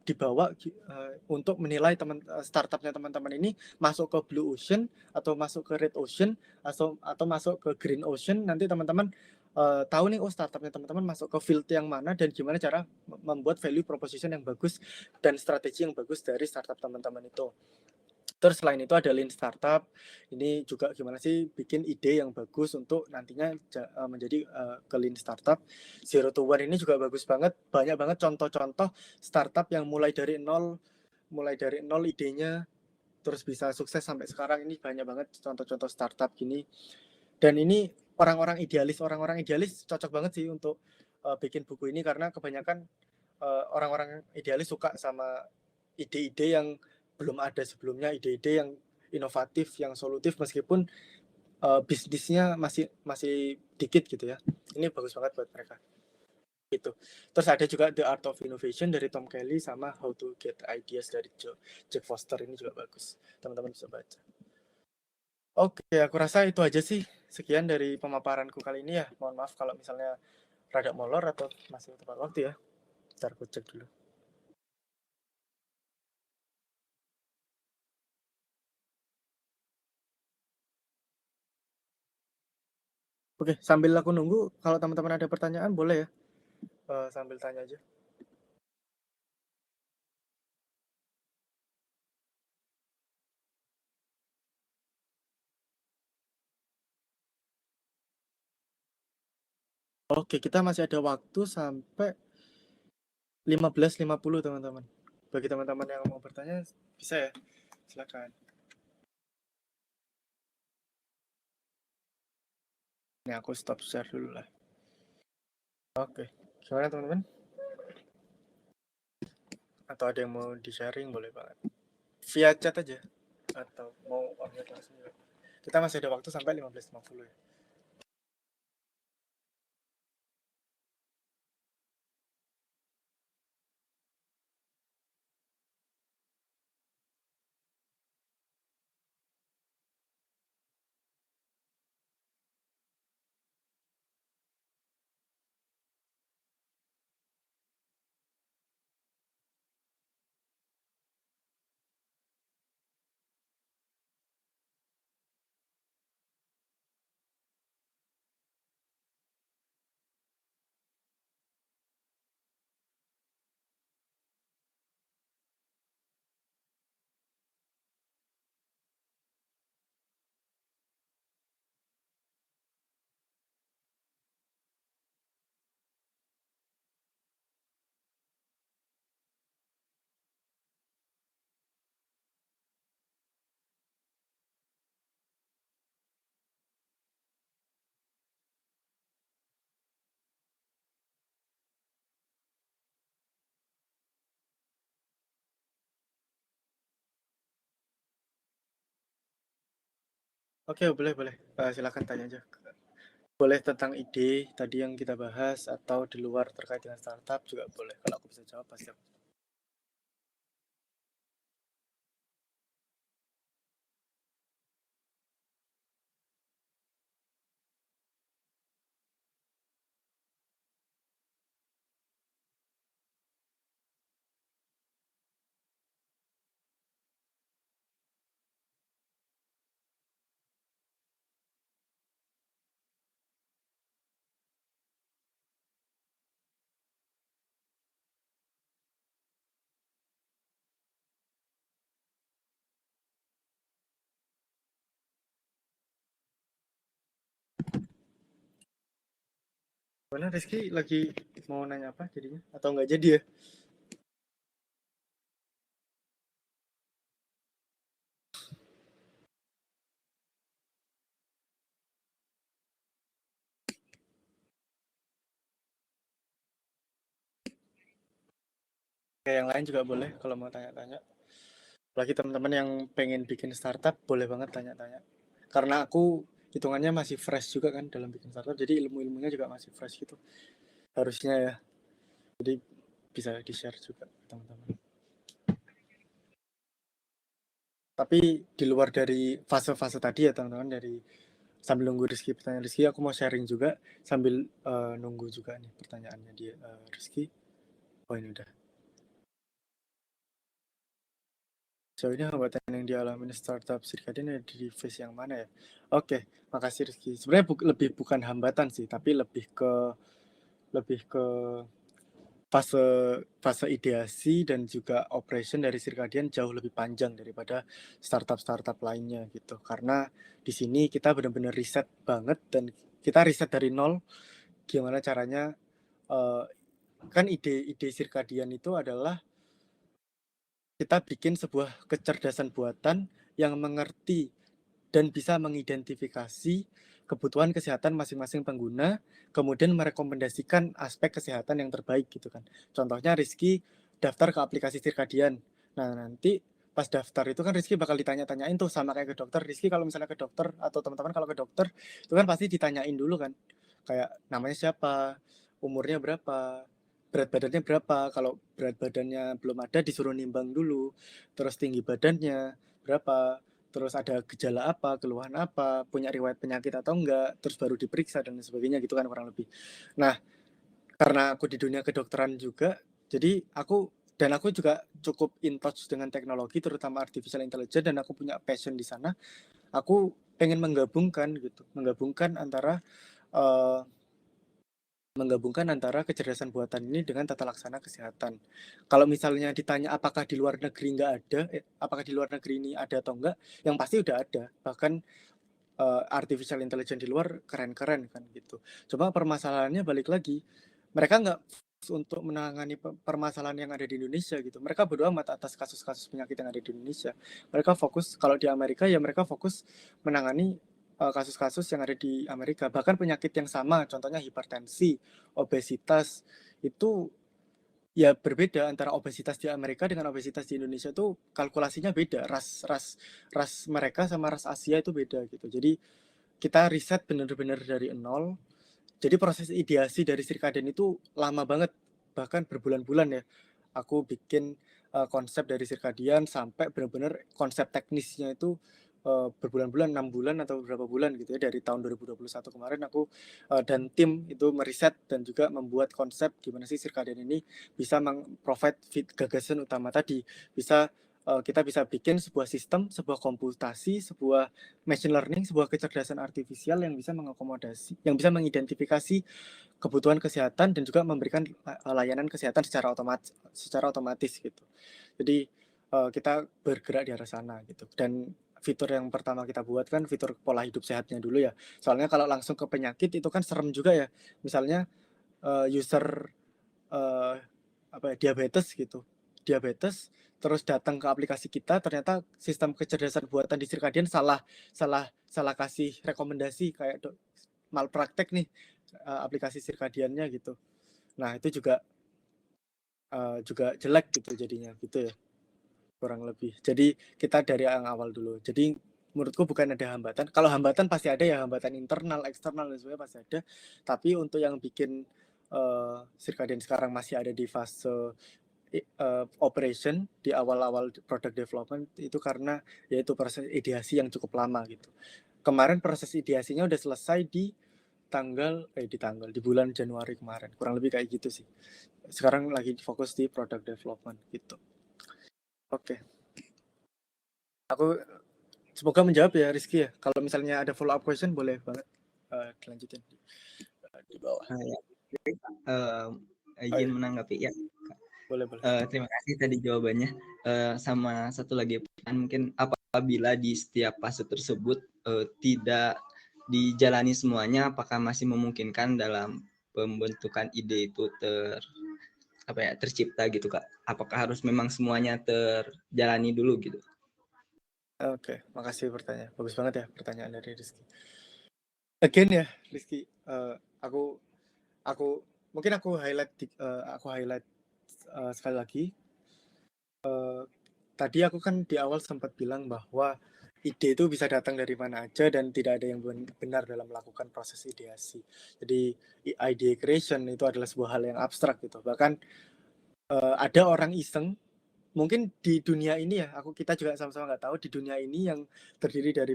dibawa untuk menilai startupnya teman-teman ini masuk ke Blue Ocean atau masuk ke Red Ocean atau masuk ke Green Ocean. Nanti teman-teman tahu nih, oh startupnya teman-teman masuk ke field yang mana dan gimana cara membuat value proposition yang bagus dan strategi yang bagus dari startup teman-teman itu. Terus selain itu ada Lean Startup. Ini juga gimana sih bikin ide yang bagus untuk nantinya menjadi ke Lean Startup. Zero to One ini juga bagus banget. Banyak banget contoh-contoh startup yang mulai dari nol idenya terus bisa sukses sampai sekarang. Ini banyak banget contoh-contoh startup gini. Dan ini orang-orang idealis cocok banget sih untuk bikin buku ini, karena kebanyakan orang-orang idealis suka sama ide-ide yang belum ada sebelumnya, ide-ide yang inovatif, yang solutif, meskipun bisnisnya masih dikit gitu ya. Ini bagus banget buat mereka. Gitu. Terus ada juga The Art of Innovation dari Tom Kelly sama How to Get Ideas dari Jack Foster, ini juga bagus. Teman-teman bisa baca. Oke, aku rasa itu aja sih. Sekian dari pemaparanku kali ini ya. Mohon maaf kalau misalnya rada molor atau masih tepat waktu ya. Bentar aku cek dulu. Oke, sambil aku nunggu, kalau teman-teman ada pertanyaan boleh ya, sambil tanya aja. Oke, kita masih ada waktu sampai 15.50 teman-teman. Bagi teman-teman yang mau bertanya bisa ya, silakan. Ini aku stop share dulu lah. Oke, gimana teman-teman? Atau ada yang mau di-sharing boleh banget. Via chat aja atau mau online langsung juga. Kita masih ada waktu sampai 15.50 ya. Oke, boleh. Silakan tanya aja. Boleh tentang ide tadi yang kita bahas atau di luar terkait dengan startup juga boleh. Kalau aku bisa jawab pasti aku. Mana Rizky lagi mau nanya apa jadinya? Atau nggak jadi ya? Kayak yang lain juga boleh kalau mau tanya-tanya. Lagi teman-teman yang pengen bikin startup boleh banget tanya-tanya. Karena aku hitungannya masih fresh juga kan dalam bikin startup, jadi ilmu-ilmunya juga masih fresh gitu. Harusnya ya. Jadi bisa di-share juga teman-teman. Tapi di luar dari fase-fase tadi ya teman-teman, dari sambil nunggu Rizky pertanyaan Rizky, aku mau sharing juga sambil nunggu juga nih pertanyaannya dia Rizky. Oh ini udah. So ini hambatan yang dialami startup Circadian di phase yang mana ya? Oke, makasih Rizky. Sebenarnya lebih bukan hambatan sih, tapi lebih ke fase fase ideasi dan juga operation dari Circadian jauh lebih panjang daripada startup lainnya gitu. Karena di sini kita benar-benar riset banget dan kita riset dari nol gimana caranya kan ide Circadian itu adalah kita bikin sebuah kecerdasan buatan yang mengerti dan bisa mengidentifikasi kebutuhan kesehatan masing-masing pengguna, kemudian merekomendasikan aspek kesehatan yang terbaik gitu kan. Contohnya Rizky daftar ke aplikasi Circadian. Nah, nanti pas daftar itu kan Rizky bakal ditanya-tanyain tuh sama kayak ke dokter. Rizky kalau misalnya ke dokter atau teman-teman kalau ke dokter itu kan pasti ditanyain dulu kan. Kayak namanya siapa, umurnya berapa, berat badannya berapa. Kalau berat badannya belum ada disuruh nimbang dulu. Terus tinggi badannya berapa, terus ada gejala apa, keluhan apa, punya riwayat penyakit atau enggak, terus baru diperiksa dan sebagainya gitu kan kurang lebih. Nah, karena aku di dunia kedokteran juga, jadi aku juga cukup in touch dengan teknologi terutama artificial intelligence dan aku punya passion di sana. Aku pengen menggabungkan uh, antara kecerdasan buatan ini dengan tata laksana kesehatan. Kalau misalnya ditanya apakah di luar negeri nggak ada, apakah di luar negeri ini ada atau enggak, yang pasti udah ada. Bahkan artificial intelligence di luar keren-keren kan gitu. Cuma permasalahannya balik lagi, mereka nggak untuk menangani permasalahan yang ada di Indonesia gitu. Mereka bodo amat atas kasus-kasus penyakit yang ada di Indonesia. Mereka fokus, kalau di Amerika ya mereka fokus menangani kasus-kasus yang ada di Amerika. Bahkan penyakit yang sama, contohnya hipertensi, obesitas, itu ya berbeda antara obesitas di Amerika dengan obesitas di Indonesia tuh kalkulasinya beda. Ras mereka sama ras Asia itu beda gitu. Jadi kita riset benar-benar dari nol. Jadi proses ideasi dari Sirkadian itu lama banget, bahkan berbulan-bulan ya. Aku bikin konsep dari Sirkadian sampai benar-benar konsep teknisnya itu berbulan-bulan, 6 bulan atau beberapa bulan gitu ya. Dari tahun 2021 kemarin aku dan tim itu meriset dan juga membuat konsep gimana sih Sirkadian ini bisa meng-provide gagasan utama tadi. Kita bisa bikin sebuah sistem, sebuah komputasi, sebuah machine learning, sebuah kecerdasan artifisial yang bisa mengakomodasi, yang bisa mengidentifikasi kebutuhan kesehatan dan juga memberikan layanan kesehatan secara otomatis gitu. Jadi kita bergerak di arah sana gitu. Dan fitur yang pertama kita buat kan fitur pola hidup sehatnya dulu ya. Soalnya kalau langsung ke penyakit itu kan serem juga ya. Misalnya user diabetes gitu. Diabetes terus datang ke aplikasi kita, ternyata sistem kecerdasan buatan di Sirkadian salah kasih rekomendasi kayak malpraktek nih aplikasi Sirkadiannya gitu. Nah, itu juga jelek gitu jadinya gitu ya. Kurang lebih. Jadi kita dari yang awal dulu. Jadi menurutku bukan ada hambatan. Kalau hambatan pasti ada ya, hambatan internal, eksternal dan sebagainya pasti ada. Tapi untuk yang bikin Sirkadian sekarang masih ada di fase operation di awal-awal product development itu karena yaitu proses ideasi yang cukup lama gitu. Kemarin proses ideasinya udah selesai di bulan Januari kemarin. Kurang lebih kayak gitu sih. Sekarang lagi fokus di product development gitu. Oke. Aku semoga menjawab ya Rizky ya. Kalau misalnya ada follow up question boleh banget dilanjutin di bawah. Izin menanggapi ya. Boleh. Terima kasih tadi jawabannya. Sama satu lagi mungkin apabila di setiap fase tersebut tidak dijalani semuanya, apakah masih memungkinkan dalam pembentukan ide itu tercipta gitu Kak? Apakah harus memang semuanya terjalani dulu gitu? Oke, makasih pertanyaan. Bagus banget ya pertanyaan dari Rizky. Again ya Rizky, aku mungkin aku highlight sekali lagi. Tadi aku kan di awal sempat bilang bahwa ide itu bisa datang dari mana aja dan tidak ada yang benar dalam melakukan proses ideasi. Jadi idea creation itu adalah sebuah hal yang abstrak gitu. Bahkan ada orang iseng, mungkin di dunia ini ya, kita juga sama-sama nggak tahu di dunia ini yang terdiri dari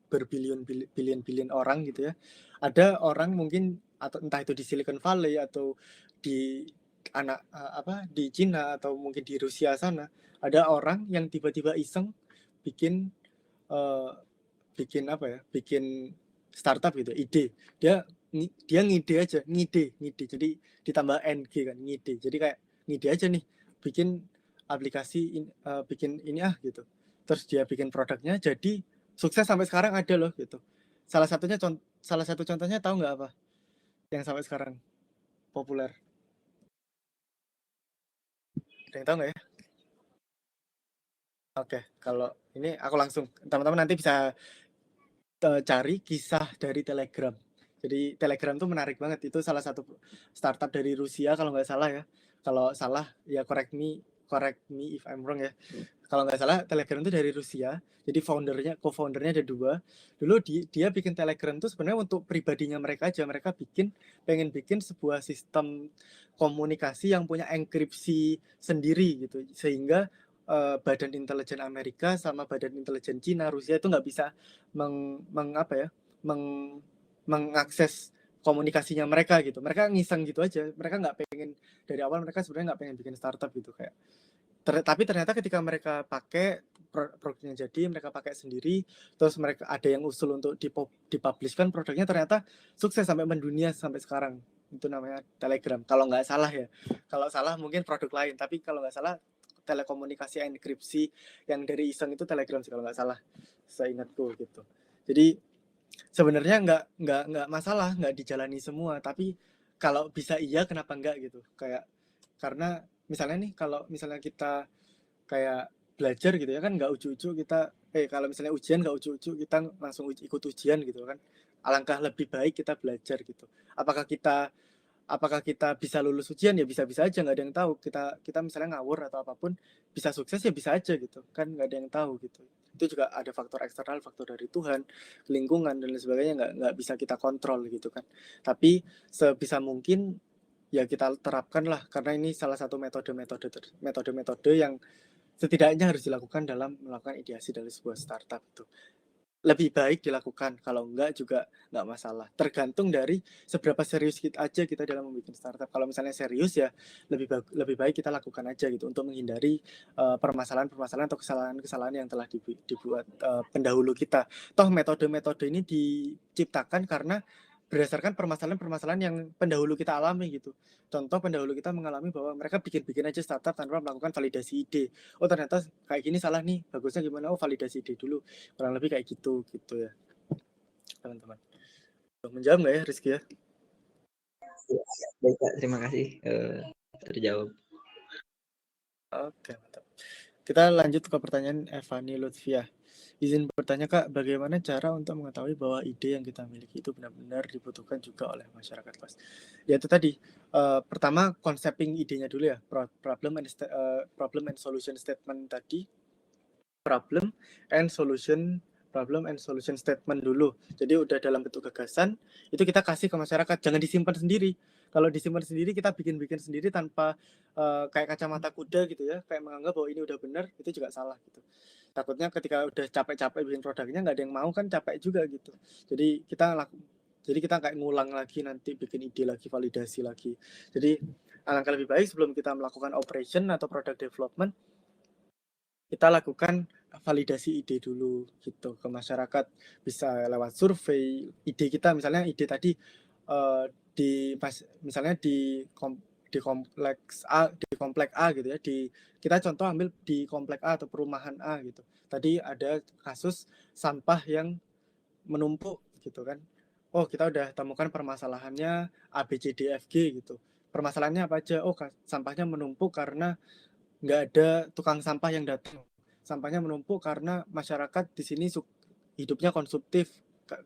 berbilion-bilion orang gitu ya. Ada orang mungkin atau entah itu di Silicon Valley atau di di Cina atau mungkin di Rusia sana, ada orang yang tiba-tiba iseng bikin startup gitu, ide. Dia ngide aja, ngide. Jadi ditambah NG kan, ngide. Jadi kayak ngide aja nih, bikin aplikasi bikin ini gitu. Terus dia bikin produknya jadi sukses sampai sekarang ada loh gitu. Salah satu contohnya tahu nggak apa? Yang sampai sekarang populer. Ada yang tahu nggak ya? Oke, kalau ini aku langsung, teman-teman nanti bisa cari kisah dari Telegram. Jadi Telegram tuh menarik banget. Itu salah satu startup dari Rusia kalau nggak salah ya. Kalau salah ya correct me if I'm wrong ya. Kalau nggak salah Telegram itu dari Rusia. Jadi co-foundernya ada 2. Dulu dia bikin Telegram tuh sebenarnya untuk pribadinya mereka aja. Mereka pengen bikin sebuah sistem komunikasi yang punya enkripsi sendiri gitu. Sehingga badan intelijen Amerika sama badan intelijen Cina, Rusia itu nggak bisa mengakses komunikasinya mereka gitu. Mereka ngiseng gitu aja. Mereka nggak pengen, dari awal mereka sebenarnya nggak pengen bikin startup gitu kayak. Tapi ternyata ketika mereka pakai produknya, jadi mereka pakai sendiri, terus mereka ada yang usul untuk dipublishkan produknya, ternyata sukses sampai mendunia sampai sekarang. Itu namanya Telegram. Kalau nggak salah ya. Kalau salah mungkin produk lain. Tapi kalau nggak salah telekomunikasi enkripsi yang dari iseng itu Telegram sih kalau nggak salah, seingatku gitu. Jadi sebenarnya nggak masalah, nggak dijalani semua, tapi kalau bisa iya kenapa enggak gitu. Kayak karena misalnya nih kalau misalnya kita kayak belajar gitu ya kan nggak ujuk-ujuk kita kalau misalnya ujian nggak ujuk-ujuk kita langsung ikut ujian gitu kan. Alangkah lebih baik kita belajar gitu. Apakah kita apakah kita bisa lulus ujian ya bisa-bisa aja, nggak ada yang tahu. Kita misalnya ngawur atau apapun bisa sukses ya bisa aja gitu kan, nggak ada yang tahu gitu. Itu juga ada faktor eksternal, faktor dari Tuhan, lingkungan dan lain sebagainya, nggak bisa kita kontrol gitu kan. Tapi sebisa mungkin ya kita terapkan lah, karena ini salah satu metode yang setidaknya harus dilakukan dalam melakukan ideasi dari sebuah startup itu. Lebih baik dilakukan, kalau enggak juga enggak masalah. Tergantung dari seberapa serius kita dalam membuat startup. Kalau misalnya serius ya lebih baik kita lakukan aja gitu untuk menghindari permasalahan-permasalahan atau kesalahan-kesalahan yang telah dibuat pendahulu kita. Toh metode-metode ini diciptakan karena berdasarkan permasalahan-permasalahan yang pendahulu kita alami gitu. Contoh pendahulu kita mengalami bahwa mereka bikin-bikin aja startup tanpa melakukan validasi ide. Oh ternyata kayak gini salah nih, bagusnya gimana? Oh validasi ide dulu. Kurang lebih kayak gitu ya teman-teman. Menjawab nggak ya Rizky ya? Baik Kak, terima kasih terjawab. Oke mantap. Kita lanjut ke pertanyaan Evani Lutfiah. Izin bertanya Kak, bagaimana cara untuk mengetahui bahwa ide yang kita miliki itu benar-benar dibutuhkan juga oleh masyarakat luas? Ya itu tadi, pertama concepting idenya dulu ya, problem and solution statement tadi, problem and solution statement dulu. Jadi udah dalam bentuk gagasan, itu kita kasih ke masyarakat, jangan disimpan sendiri. Kalau disimpan sendiri kita bikin sendiri tanpa kayak kacamata kuda gitu ya, kayak menganggap bahwa ini udah benar, itu juga salah gitu. Takutnya ketika udah capek-capek bikin produknya nggak ada yang mau kan, capek juga gitu. Jadi kita kayak ngulang lagi nanti, bikin ide lagi, validasi lagi. Jadi alangkah lebih baik sebelum kita melakukan operation atau product development, kita lakukan validasi ide dulu gitu ke masyarakat, bisa lewat survei ide kita. Misalnya ide tadi misalnya di komplek A gitu ya, kita contoh ambil di komplek A atau perumahan A gitu. Tadi ada kasus sampah yang menumpuk gitu kan. Oh kita udah temukan permasalahannya A B C D F G gitu. Permasalahannya apa aja? Oh sampahnya menumpuk karena nggak ada tukang sampah yang datang. Sampahnya menumpuk karena masyarakat di sini hidupnya konsumtif,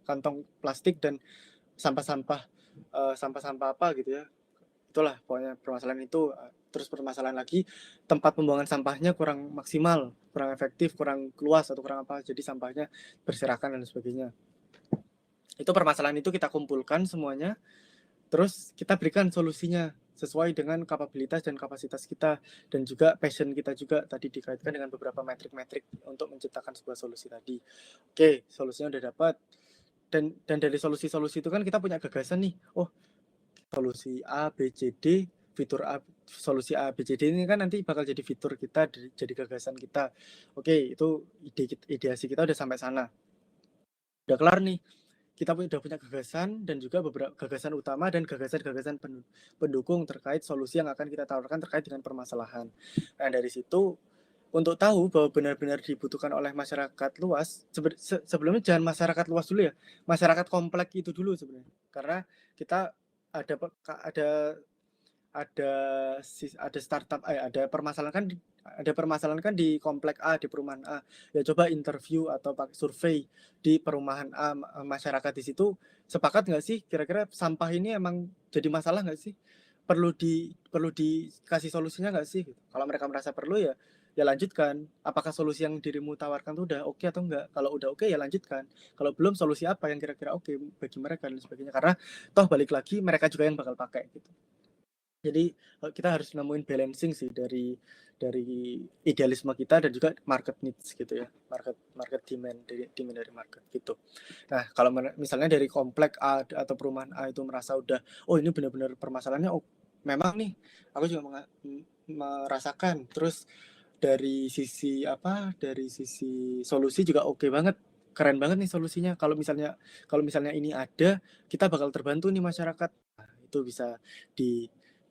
kantong plastik dan sampah-sampah apa gitu ya. Itulah pokoknya permasalahan itu. Terus permasalahan lagi, tempat pembuangan sampahnya kurang maksimal, kurang efektif, kurang luas atau kurang apa, jadi sampahnya berserakan dan sebagainya. Itu permasalahan itu kita kumpulkan semuanya, terus kita berikan solusinya sesuai dengan kapabilitas dan kapasitas kita, dan juga passion kita juga tadi dikaitkan dengan beberapa metrik-metrik untuk menciptakan sebuah solusi tadi. Oke, solusinya udah dapat, dan dari solusi-solusi itu kan kita punya gagasan nih. Oh, solusi A, B, C, D, fitur A, solusi A, B, C, D ini kan nanti bakal jadi fitur kita, jadi gagasan kita. Oke, itu ideasi kita udah sampai sana. Udah kelar nih. Kita udah punya gagasan dan juga beberapa gagasan utama dan gagasan-gagasan pendukung terkait solusi yang akan kita tawarkan terkait dengan permasalahan. Nah, dari situ untuk tahu bahwa benar-benar dibutuhkan oleh masyarakat luas, sebelumnya jangan masyarakat luas dulu ya, masyarakat komplek itu dulu sebenarnya. Karena kita ada startup, ada permasalahan kan di komplek A, di perumahan A. Ya coba interview atau pakai survei di perumahan A, masyarakat di situ sepakat nggak sih kira-kira sampah ini emang jadi masalah nggak sih? Perlu dikasih solusinya nggak sih? Kalau mereka merasa perlu ya lanjutkan. Apakah solusi yang dirimu tawarkan itu udah oke atau enggak? Kalau udah oke ya lanjutkan. Kalau belum, solusi apa yang kira-kira oke bagi mereka dan sebagainya. Karena toh balik lagi mereka juga yang bakal pakai gitu. Jadi kita harus nemuin balancing sih dari idealisme kita dan juga market needs gitu ya, market demand dari market gitu. Nah kalau misalnya dari komplek A atau perumahan A itu merasa udah, oh ini benar-benar permasalahannya, oh memang nih aku juga merasakan. Terus dari sisi solusi juga oke banget, keren banget nih solusinya. Kalau misalnya ini ada, kita bakal terbantu nih masyarakat. Nah, itu bisa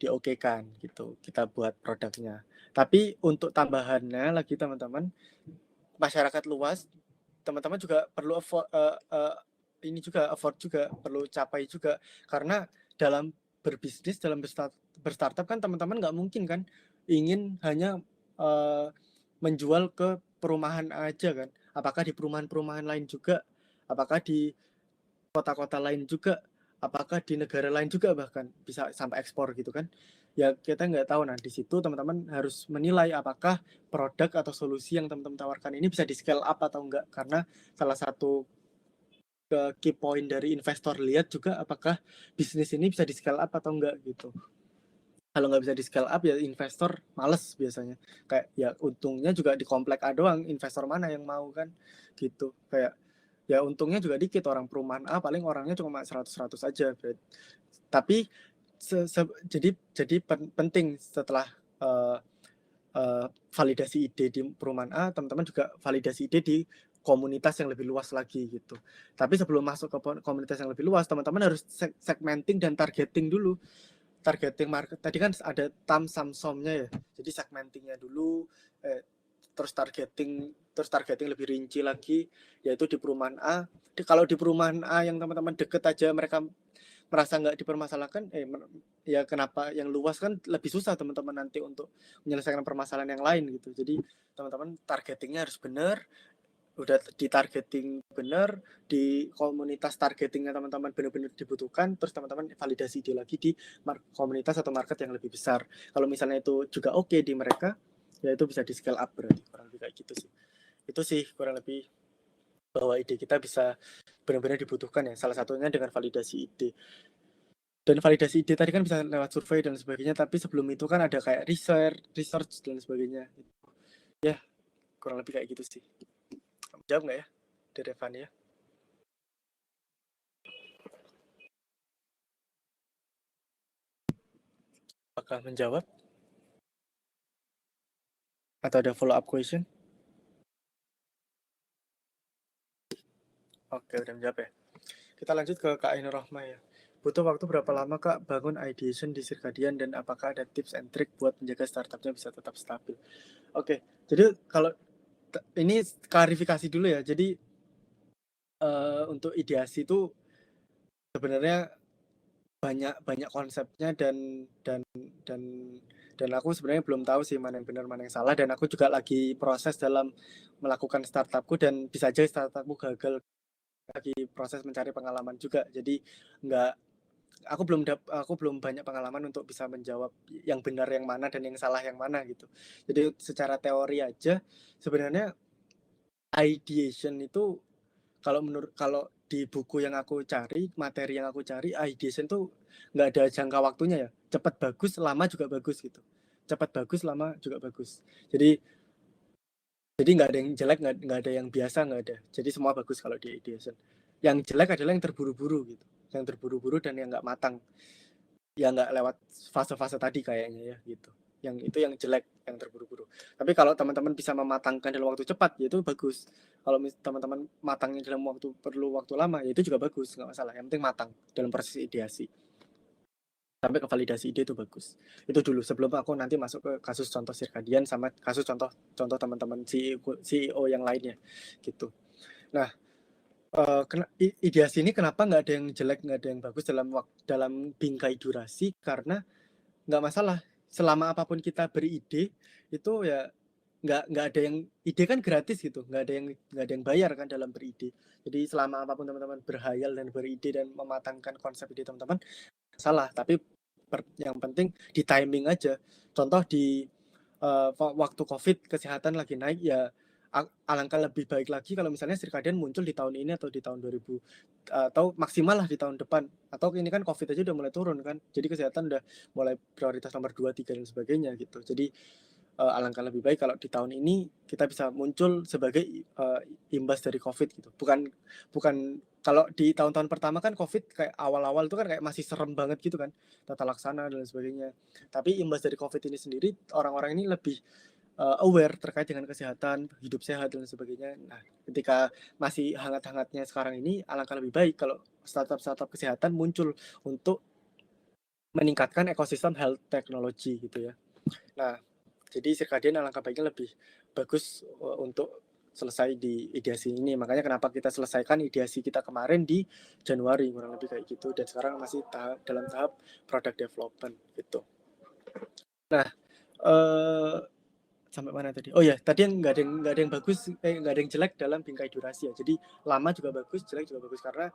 diokekan gitu, kita buat produknya. Tapi untuk tambahannya lagi teman-teman, masyarakat luas, teman-teman juga perlu afford juga, perlu capai juga, karena dalam berbisnis dalam berstartup kan teman-teman nggak mungkin kan ingin hanya menjual ke perumahan aja kan. Apakah di perumahan-perumahan lain juga? Apakah di kota-kota lain juga? Apakah di negara lain juga bahkan bisa sampai ekspor gitu kan? Ya kita nggak tahu. Nah di situ teman-teman harus menilai apakah produk atau solusi yang teman-teman tawarkan ini bisa di scale up atau enggak. Karena salah satu key point dari investor lihat juga apakah bisnis ini bisa di scale up atau enggak gitu. Kalau nggak bisa di scale up ya investor males biasanya. Kayak ya untungnya juga di komplek A doang, investor mana yang mau kan gitu. Kayak ya untungnya juga dikit, orang perumahan A paling orangnya cuma 100-100 aja. Tapi jadi penting setelah validasi ide di perumahan A, teman-teman juga validasi ide di komunitas yang lebih luas lagi gitu. Tapi sebelum masuk ke komunitas yang lebih luas, teman-teman harus segmenting dan targeting dulu. Targeting market tadi kan ada tam samsomnya ya. Jadi segmentingnya dulu, terus targeting lebih rinci lagi, yaitu di perumahan A. Kalau di perumahan A yang teman-teman deket aja mereka merasa nggak dipermasalahkan, ya kenapa yang luas kan lebih susah teman-teman nanti untuk menyelesaikan permasalahan yang lain gitu. Jadi teman-teman targetingnya harus benar, udah ditargeting benar, di komunitas targetingnya teman-teman benar-benar dibutuhkan, terus teman-teman validasi ide lagi di komunitas atau market yang lebih besar. Kalau misalnya itu juga oke di mereka, ya itu bisa di scale up berarti, kurang lebih kayak gitu sih. Itu sih kurang lebih bahwa ide kita bisa benar-benar dibutuhkan ya, salah satunya dengan validasi ide. Dan validasi ide tadi kan bisa lewat survei dan sebagainya, tapi sebelum itu kan ada kayak research dan sebagainya. Ya, kurang lebih kayak gitu sih. Jawab nggak ya dari Evan ya? Apakah menjawab? Atau ada follow up question? Oke, udah menjawab ya. Kita lanjut ke Kak Ainur Rohma ya. Butuh waktu berapa lama Kak bangun ideation di Circadian, dan apakah ada tips and trick buat menjaga startupnya bisa tetap stabil? Oke, jadi kalau ini klarifikasi dulu ya. Jadi untuk ideasi itu sebenarnya banyak konsepnya dan aku sebenarnya belum tahu sih mana yang benar mana yang salah, dan aku juga lagi proses dalam melakukan startupku, dan bisa aja startupku gagal, lagi proses mencari pengalaman juga. Jadi aku belum banyak pengalaman untuk bisa menjawab yang benar yang mana dan yang salah yang mana gitu. Jadi secara teori aja sebenarnya ideation itu, kalau di buku yang aku cari, materi yang aku cari, ideation tuh nggak ada jangka waktunya ya. Cepat bagus, lama juga bagus gitu. Cepat bagus, lama juga bagus. Jadi nggak ada yang jelek, nggak ada yang biasa, nggak ada. Jadi semua bagus kalau di ideation. Yang jelek adalah yang terburu-buru gitu. Yang terburu-buru dan yang nggak matang. Ya nggak lewat fase-fase tadi kayaknya ya gitu. Yang itu yang jelek, yang terburu-buru. Tapi kalau teman-teman bisa mematangkan dalam waktu cepat, ya itu bagus. Kalau teman-teman matangnya dalam perlu waktu lama, ya itu juga bagus, nggak masalah. Yang penting matang dalam proses ideasi. Sampai ke validasi ide itu bagus. Itu dulu sebelum aku nanti masuk ke kasus contoh Circadian sama kasus contoh teman-teman CEO yang lainnya gitu. Nah, ideasi ini kenapa nggak ada yang jelek, nggak ada yang bagus dalam bingkai durasi, karena nggak masalah selama apapun kita beride itu ya nggak ada yang, ide kan gratis gitu, nggak ada yang bayar kan dalam beride. Jadi selama apapun teman-teman berhayal dan beride dan mematangkan konsep ide teman-teman, salah. Tapi yang penting di timing aja. Contoh di waktu COVID kesehatan lagi naik, ya alangkah lebih baik lagi kalau misalnya Circadian muncul di tahun ini atau di tahun 2000, atau maksimal lah di tahun depan. Atau ini kan COVID aja udah mulai turun kan, jadi kesehatan udah mulai prioritas nomor 2, 3 dan sebagainya gitu. Jadi alangkah lebih baik kalau di tahun ini kita bisa muncul sebagai imbas dari COVID gitu. Bukan kalau di tahun-tahun pertama kan COVID kayak awal-awal itu kan kayak masih serem banget gitu kan, tata laksana dan sebagainya. Tapi imbas dari COVID ini sendiri, orang-orang ini lebih aware terkait dengan kesehatan, hidup sehat dan sebagainya. Nah, ketika masih hangat-hangatnya sekarang ini, alangkah lebih baik kalau startup-startup kesehatan muncul untuk meningkatkan ekosistem health technology gitu ya. Nah, jadi Circadian alangkah baiknya lebih bagus untuk selesai di ideasi ini. Makanya kenapa kita selesaikan ideasi kita kemarin di Januari, kurang lebih kayak gitu. Dan sekarang masih dalam tahap product development gitu. Nah, sampai mana tadi? Oh ya, tadi yang nggak ada yang bagus, nggak ada yang jelek dalam bingkai durasi ya. Jadi lama juga bagus, jelek juga bagus karena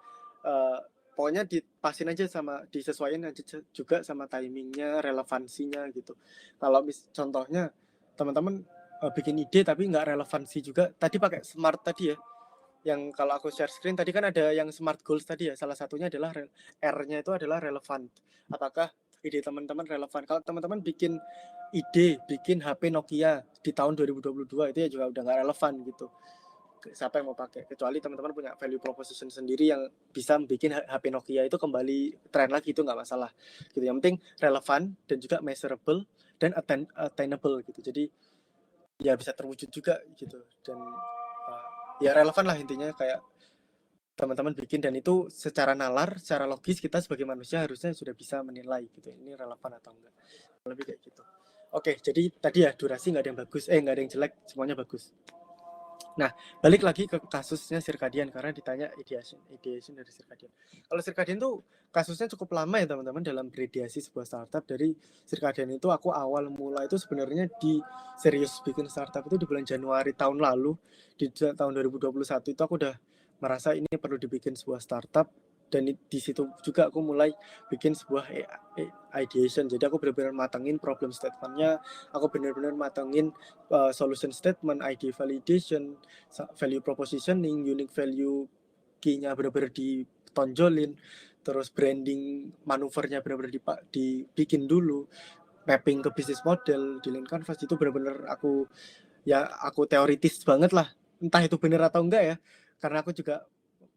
pokoknya dipasin aja sama disesuaikan aja juga sama timingnya, relevansinya gitu. Kalau contohnya teman-teman bikin ide tapi nggak relevansi juga. Tadi pakai smart tadi ya. Yang kalau aku share screen tadi kan ada yang smart goals tadi ya. Salah satunya adalah R-nya itu adalah relevan. Apakah ide teman-teman relevan? Kalau teman-teman bikin bikin HP Nokia di tahun 2022 itu ya juga udah nggak relevan gitu. Siapa yang mau pakai? Kecuali teman-teman punya value proposition sendiri yang bisa bikin HP Nokia itu kembali tren lagi, itu nggak masalah. Gitu. Yang penting relevan dan juga measurable dan attainable gitu. Jadi ya bisa terwujud juga gitu. Dan ya relevan lah intinya, kayak teman-teman bikin dan itu secara nalar, secara logis kita sebagai manusia harusnya sudah bisa menilai gitu. Ini relevan atau enggak. Lebih kayak gitu. Oke, jadi tadi ya durasi nggak ada yang bagus, nggak ada yang jelek, semuanya bagus. Nah, balik lagi ke kasusnya Circadian karena ditanya ideation dari Circadian. Kalau Circadian tuh kasusnya cukup lama ya teman-teman dalam berideasi sebuah startup. Dari Circadian itu aku awal mula itu sebenarnya di serius bikin startup itu di bulan Januari tahun lalu. Di tahun 2021 itu aku udah merasa ini perlu dibikin sebuah startup. Dan di situ juga aku mulai bikin sebuah ideation. Jadi aku benar-benar matengin problem statement-nya, aku benar-benar matengin solution statement, ID validation, value propositioning, unique value key-nya benar-benar ditonjolin, terus branding manuvernya benar-benar dibikin dulu, mapping ke bisnis model di Lean Canvas. Itu benar-benar aku teoritis banget lah, entah itu benar atau enggak ya, karena aku juga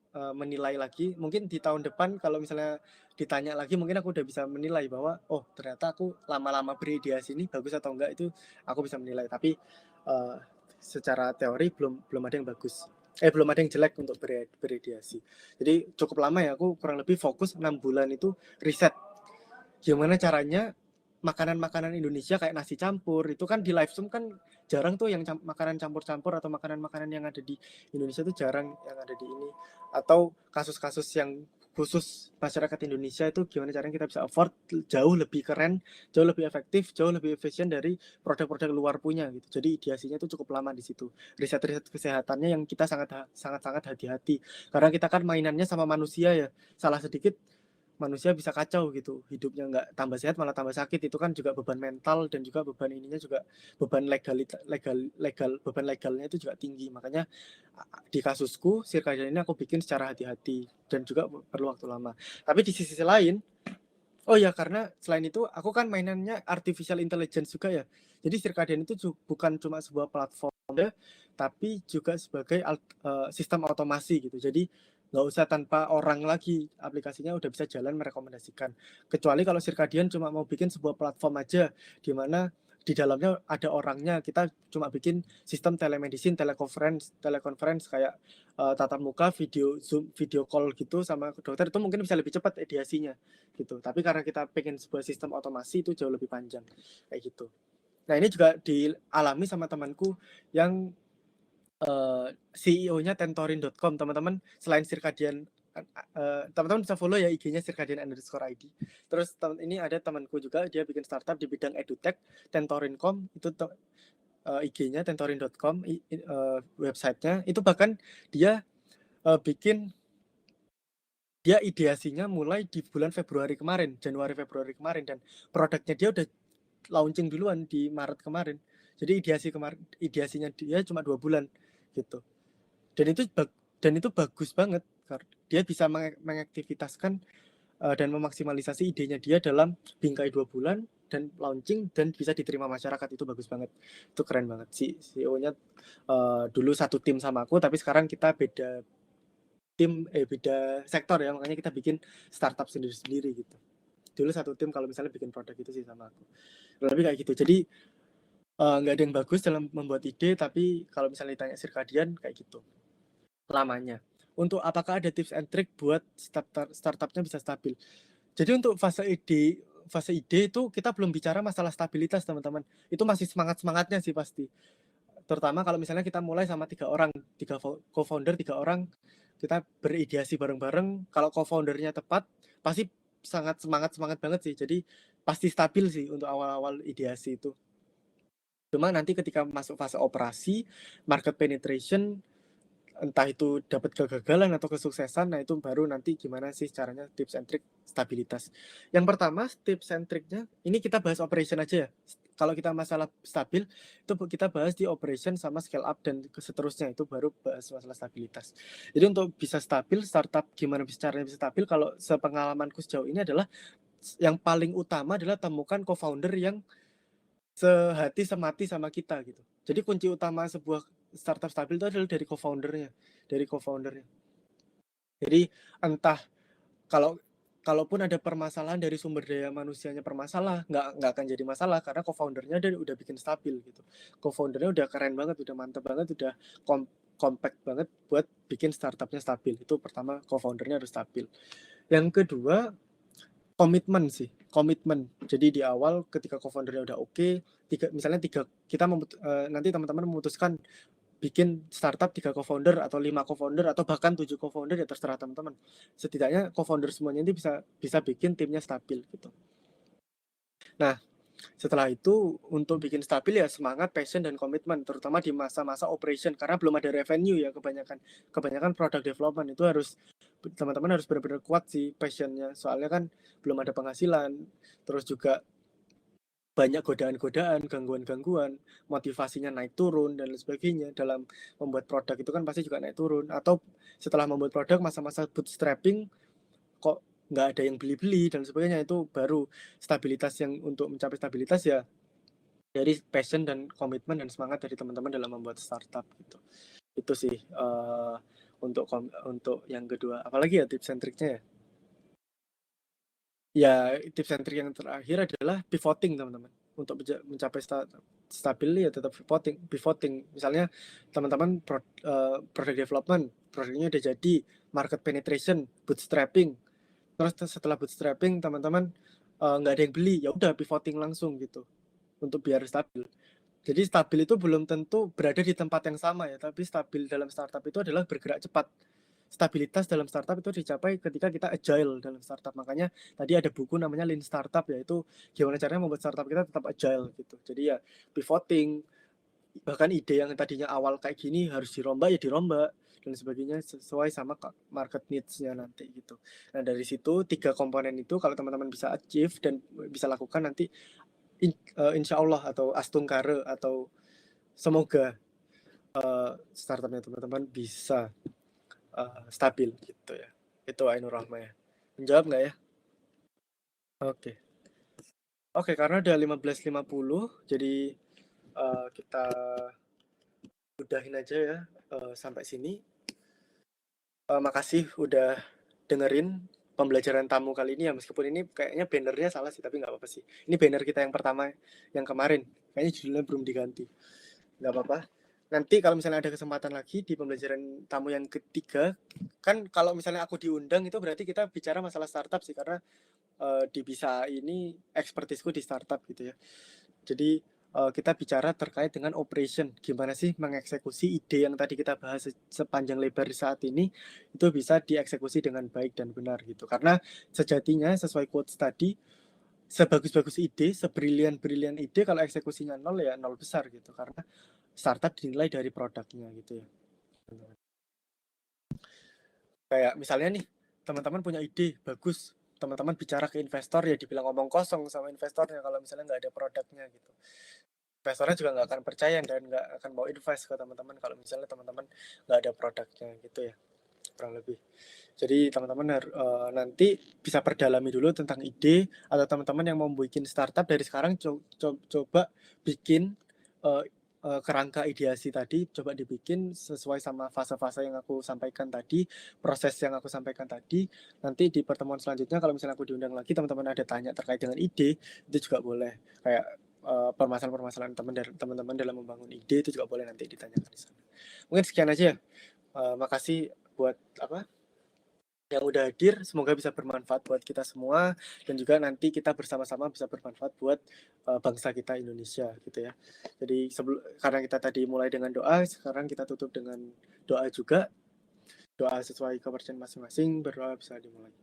menilai lagi. Mungkin di tahun depan kalau misalnya ditanya lagi mungkin aku udah bisa menilai bahwa oh ternyata aku lama-lama berideasi ini bagus atau enggak, itu aku bisa menilai. Tapi secara teori belum ada yang bagus, belum ada yang jelek untuk berideasi. Jadi cukup lama ya, aku kurang lebih fokus 6 bulan itu riset gimana caranya makanan-makanan Indonesia kayak nasi campur itu kan di live Zoom kan jarang tuh yang makanan campur-campur atau makanan-makanan yang ada di Indonesia tuh jarang yang ada di ini. Atau kasus-kasus yang khusus masyarakat Indonesia itu gimana caranya kita bisa afford jauh lebih keren, jauh lebih efektif, jauh lebih efisien dari produk-produk luar punya gitu. Jadi ideasinya itu cukup lama di situ. Riset-riset kesehatannya yang kita sangat hati-hati karena kita kan mainannya sama manusia ya. Salah sedikit manusia bisa kacau gitu, hidupnya nggak tambah sehat malah tambah sakit. Itu kan juga beban mental dan juga beban ininya juga beban beban legalnya itu juga tinggi. Makanya di kasusku Circadian ini aku bikin secara hati-hati dan juga perlu waktu lama. Tapi di sisi lain, oh ya karena selain itu aku kan mainannya artificial intelligence juga ya. Jadi Circadian itu bukan cuma sebuah platform tapi juga sebagai sistem otomasi gitu. Jadi nggak usah tanpa orang lagi, aplikasinya udah bisa jalan merekomendasikan. Kecuali kalau Circadian cuma mau bikin sebuah platform aja di mana di dalamnya ada orangnya, kita cuma bikin sistem telemedicine, telekonferensi kayak tatap muka, Zoom, video call gitu sama dokter, itu mungkin bisa lebih cepat ideasinya gitu. Tapi karena kita pengen sebuah sistem otomasi itu jauh lebih panjang kayak gitu. Nah ini juga dialami sama temanku yang CEO-nya tentorin.com. Teman-teman selain Circadian, teman-teman bisa follow ya IG-nya Circadian_ID. Terus ini ada temanku juga, dia bikin startup di bidang edutech, tentorin.com. Itu IG-nya tentorin.com, websitenya. Itu bahkan dia dia ideasinya mulai di bulan Januari Februari kemarin, dan produknya dia udah launching duluan di Maret kemarin. Jadi ideasinya dia cuma 2 bulan gitu. Dan itu bagus banget karena dia bisa mengaktivitaskan dan memaksimalisasi idenya dia dalam bingkai 2 bulan dan launching dan bisa diterima masyarakat. Itu bagus banget. Itu keren banget sih. CEO-nya dulu satu tim sama aku, tapi sekarang kita beda sektor ya, makanya kita bikin startup sendiri-sendiri gitu. Dulu satu tim kalau misalnya bikin produk itu sih sama aku. Lebih kayak gitu. Jadi nggak ada yang bagus dalam membuat ide, tapi kalau misalnya ditanya Circadian kayak gitu lamanya. Untuk apakah ada tips and trick buat startupnya bisa stabil? Jadi untuk fase ide itu kita belum bicara masalah stabilitas teman-teman. Itu masih semangatnya sih pasti. Terutama kalau misalnya kita mulai sama 3 orang, 3 co-founder 3 orang, kita berideasi bareng-bareng, kalau co-founder-nya tepat, pasti sangat semangat banget sih. Jadi pasti stabil sih untuk awal-awal ideasi itu. Cuma nanti ketika masuk fase operasi, market penetration, entah itu dapat kegagalan atau kesuksesan, nah itu baru nanti gimana sih caranya tips and trick stabilitas. Yang pertama tips and tricknya, ini kita bahas operation aja ya. Kalau kita masalah stabil, itu kita bahas di operation sama scale up dan seterusnya, itu baru bahas masalah stabilitas. Jadi untuk bisa stabil, startup gimana caranya bisa stabil, kalau sepengalamanku sejauh ini adalah yang paling utama adalah temukan co-founder yang sehati semati sama kita gitu. Jadi kunci utama sebuah startup stabil itu adalah dari co-foundernya. Jadi entah kalaupun ada permasalahan dari sumber daya manusianya bermasalah, nggak akan jadi masalah karena co-foundernya udah bikin stabil gitu. Co-foundernya udah keren banget, udah mantep banget, udah compact banget buat bikin startupnya stabil. Itu pertama, co-foundernya harus stabil. Yang kedua, komitmen. Jadi di awal ketika co-foundernya udah oke, misalnya kita nanti teman-teman memutuskan bikin startup 3 co-founder atau 5 co-founder atau bahkan 7 co-founder, ya terserah teman-teman. Setidaknya co-founder semuanya ini bisa bikin timnya stabil gitu. Nah, setelah itu untuk bikin stabil ya semangat, passion dan komitmen, terutama di masa-masa operation karena belum ada revenue ya, kebanyakan product development itu teman-teman harus benar-benar kuat sih passionnya, soalnya kan belum ada penghasilan, terus juga banyak godaan-godaan, gangguan-gangguan, motivasinya naik turun dan lain sebagainya. Dalam membuat produk itu kan pasti juga naik turun, atau setelah membuat produk masa-masa bootstrapping kok nggak ada yang beli-beli dan sebagainya, itu baru stabilitas. Yang untuk mencapai stabilitas ya dari passion dan komitmen dan semangat dari teman-teman dalam membuat startup gitu. Itu sih untuk yang kedua. Apalagi ya tips and triknya ya? Ya, tips and trik yang terakhir adalah pivoting, teman-teman. Untuk mencapai stabil ya tetap pivoting. Misalnya teman-teman product development, produknya udah jadi, market penetration, bootstrapping. Terus setelah bootstrapping teman-teman nggak ada yang beli, ya udah pivoting langsung gitu untuk biar stabil. Jadi stabil itu belum tentu berada di tempat yang sama ya, tapi stabil dalam startup itu adalah bergerak cepat. Stabilitas dalam startup itu dicapai ketika kita agile dalam startup. Makanya tadi ada buku namanya Lean Startup, yaitu gimana caranya membuat startup kita tetap agile gitu. Jadi ya pivoting, bahkan ide yang tadinya awal kayak gini harus dirombak ya dirombak dan sebagainya sesuai sama market needs-nya nanti gitu. Nah dari situ 3 komponen itu kalau teman-teman bisa achieve dan bisa lakukan nanti insya Allah atau astungkare atau semoga startupnya teman-teman bisa stabil gitu ya. Itu Ainur Rahma ya. Menjawab nggak ya? Oke, karena udah 15.50, jadi kita udahin aja ya sampai sini. Makasih udah dengerin pembelajaran tamu kali ini ya, meskipun ini kayaknya bannernya salah sih, tapi nggak apa-apa sih. Ini banner kita yang pertama, yang kemarin. Kayaknya judulnya belum diganti. Nggak apa-apa. Nanti kalau misalnya ada kesempatan lagi di pembelajaran tamu yang ketiga, kan kalau misalnya aku diundang itu berarti kita bicara masalah startup sih, karena di Bisa ini ekspertisku di startup gitu ya. Jadi kita bicara terkait dengan operation, gimana sih mengeksekusi ide yang tadi kita bahas sepanjang lebar saat ini itu bisa dieksekusi dengan baik dan benar gitu. Karena sejatinya sesuai quotes tadi, sebagus-bagus ide, sebrilian-brilian ide, kalau eksekusinya nol ya nol besar gitu. Karena startup dinilai dari produknya gitu ya. Kayak misalnya nih, teman-teman punya ide bagus, teman-teman bicara ke investor ya dibilang ngomong kosong sama investornya kalau misalnya nggak ada produknya gitu. Investornya juga nggak akan percaya dan nggak akan mau invest ke teman-teman kalau misalnya teman-teman nggak ada produknya gitu ya, kurang lebih. Jadi teman-teman nanti bisa perdalami dulu tentang ide, atau teman-teman yang mau bikin startup dari sekarang coba bikin kerangka ideasi tadi, coba dibikin sesuai sama fase-fase yang aku sampaikan tadi, proses yang aku sampaikan tadi. Nanti di pertemuan selanjutnya kalau misalnya aku diundang lagi, teman-teman ada tanya terkait dengan ide, itu juga boleh. Kayak permasalahan-permasalahan teman-teman dalam membangun ide itu juga boleh nanti ditanyakan di sana. Mungkin sekian aja ya. Makasih buat yang udah hadir, semoga bisa bermanfaat buat kita semua, dan juga nanti kita bersama-sama bisa bermanfaat buat bangsa kita Indonesia gitu ya. Jadi karena kita tadi mulai dengan doa, sekarang kita tutup dengan doa juga. Doa sesuai kepercayaan masing-masing, berdoa bisa dimulai.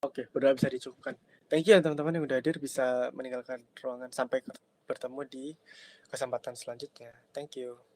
Oke, berdoa bisa dicukupkan. Thank you ya teman-teman yang udah hadir, bisa meninggalkan ruangan. Sampai bertemu di kesempatan selanjutnya. Thank you.